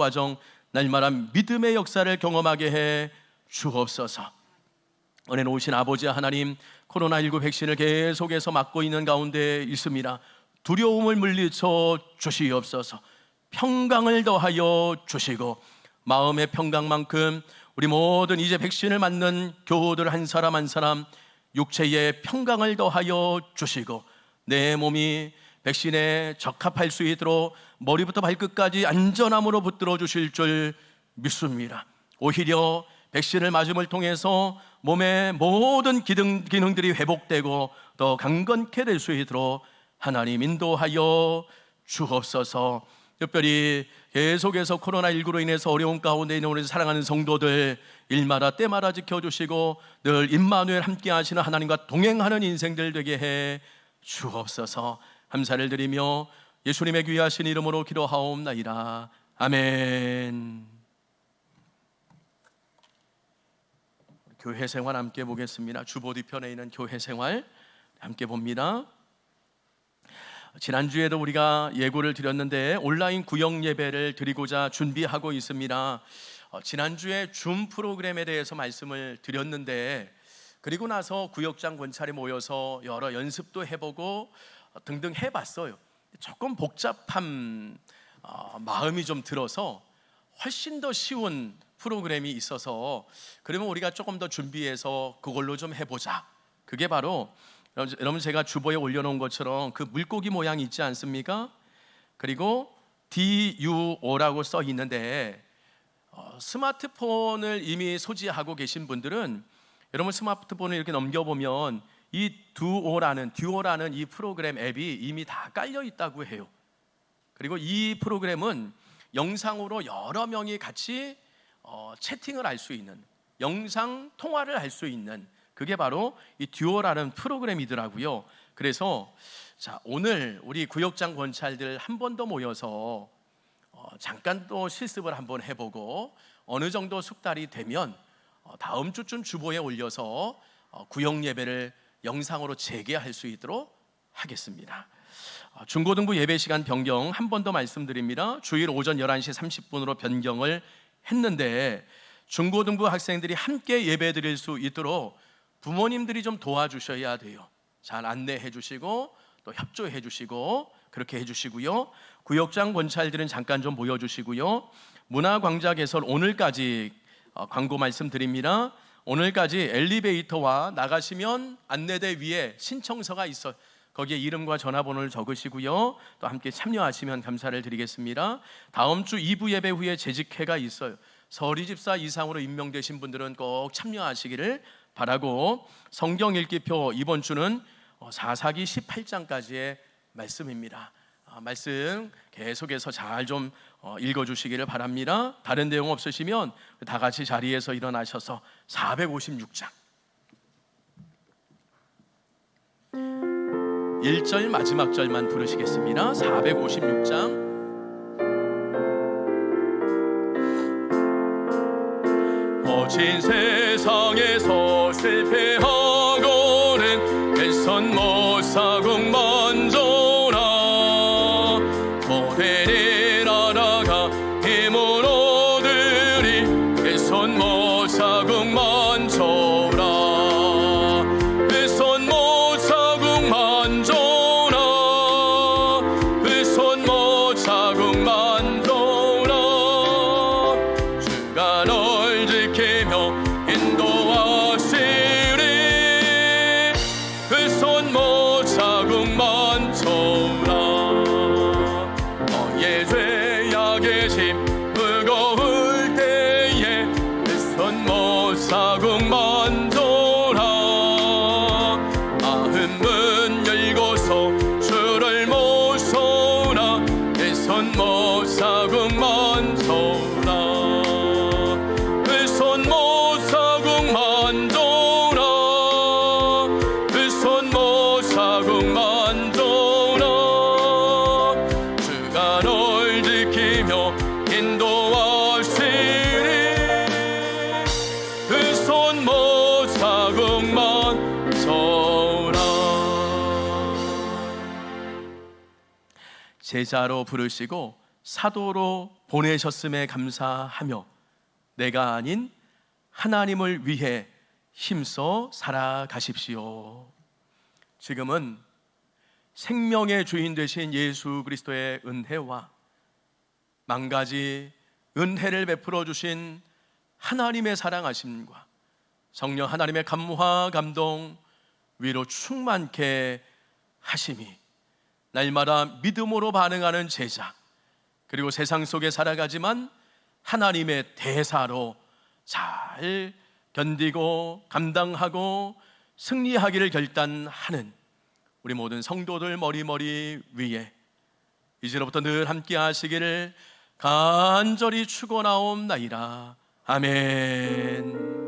날마다 믿음의 역사를 경험하게 해 주옵소서. 은혜로우신 아버지 하나님, 코로나19 백신을 계속해서 맞고 있는 가운데 있습니다. 두려움을 물리쳐 주시옵소서. 평강을 더하여 주시고 마음의 평강만큼 우리 모든 이제 백신을 맞는 교우들 한 사람 한 사람 육체의 평강을 더하여 주시고 내 몸이 백신에 적합할 수 있도록 머리부터 발끝까지 안전함으로 붙들어 주실 줄 믿습니다. 오히려 백신을 맞음을 통해서 몸의 모든 기능들이 회복되고 더 강건케 될 수 있도록 하나님 인도하여 주옵소서. 특별히 계속해서 코로나19로 인해서 어려운 가운데 있는 우리 사랑하는 성도들 일마다 때마다 지켜주시고 늘 임마누엘 함께 하시는 하나님과 동행하는 인생들 되게 해 주옵소서. 감사를 드리며 예수님의 귀하신 이름으로 기도하옵나이다. 아멘. 교회 생활 함께 보겠습니다. 주보 뒤편에 있는 교회 생활 함께 봅니다. 지난주에도 우리가 예고를 드렸는데 온라인 구역 예배를 드리고자 준비하고 있습니다. 지난주에 줌 프로그램에 대해서 말씀을 드렸는데 그리고 나서 구역장 권찰이 모여서 여러 연습도 해보고 등등 해봤어요. 조금 복잡한 마음이 좀 들어서 훨씬 더 쉬운 프로그램이 있어서 그러면 우리가 조금 더 준비해서 그걸로 좀 해보자. 그게 바로 여러분 제가 주보에 올려놓은 것처럼 그 물고기 모양이 있지 않습니까? 그리고 DUO라고 써 있는데 스마트폰을 이미 소지하고 계신 분들은 여러분 스마트폰을 이렇게 넘겨보면 이 듀오라는 이 프로그램 앱이 이미 다 깔려 있다고 해요. 그리고 이 프로그램은 영상으로 여러 명이 같이 채팅을 할 수 있는, 영상 통화를 할 수 있는, 그게 바로 이 듀오라는 프로그램이더라고요. 그래서 자, 오늘 우리 구역장 권찰들 한 번 더 모여서 잠깐 또 실습을 한번 해보고 어느 정도 숙달이 되면 다음 주쯤 주보에 올려서 구역 예배를 영상으로 재개할 수 있도록 하겠습니다. 중고등부 예배 시간 변경 한 번 더 말씀드립니다. 주일 오전 11시 30분으로 변경을 했는데 중고등부 학생들이 함께 예배 드릴 수 있도록 부모님들이 좀 도와주셔야 돼요. 잘 안내해 주시고 또 협조해 주시고 그렇게 해 주시고요. 구역장 권찰들은 잠깐 좀 모여주시고요. 문화광자 개설 오늘까지 광고 말씀드립니다. 오늘까지 엘리베이터와 나가시면 안내대 위에 신청서가 있어요. 거기에 이름과 전화번호를 적으시고요. 또 함께 참여하시면 감사를 드리겠습니다. 다음 주 2부 예배 후에 재직회가 있어요. 서리집사 이상으로 임명되신 분들은 꼭 참여하시기를 바라고 성경 읽기표 이번 주는 사사기 18장까지의 말씀입니다. 말씀 계속해서 잘 좀 읽어주시기를 바랍니다. 다른 내용 없으시면 다 같이 자리에서 일어나셔서 456장 1절 마지막 절만 부르시겠습니다. 456장 거친 세상에서 실패하고는 개선 못사국 만져라 고대를 알아가 힘을 얻으리 개선 못사국 만져라 개선 못사국 만져라 개선 못사국 만져라 주가 널 지키며 인도하시리 그 손 못사국 만져라 너의 죄악의 짐 무거울 때에 그 손 못사국 만져라 마흔 문 열고서 주를 모셔라 그 손 못사국 만져라 그 손 못사국 만져라 그 손 못사국 만져라 주가 널 지키며 인도하시리 그 손 못사국 만져라 제자로 부르시고 사도로 보내셨음에 감사하며 내가 아닌 하나님을 위해 힘써 살아가십시오. 지금은 생명의 주인 되신 예수 그리스도의 은혜와 만가지 은혜를 베풀어 주신 하나님의 사랑하심과 성령 하나님의 감화 감동 위로 충만케 하심이 날마다 믿음으로 반응하는 제자 그리고 세상 속에 살아가지만 하나님의 대사로 잘 견디고 감당하고 승리하기를 결단하는 우리 모든 성도들 머리 위에 이제로부터 늘 함께 하시기를 간절히 축원하옵나이다. 아멘.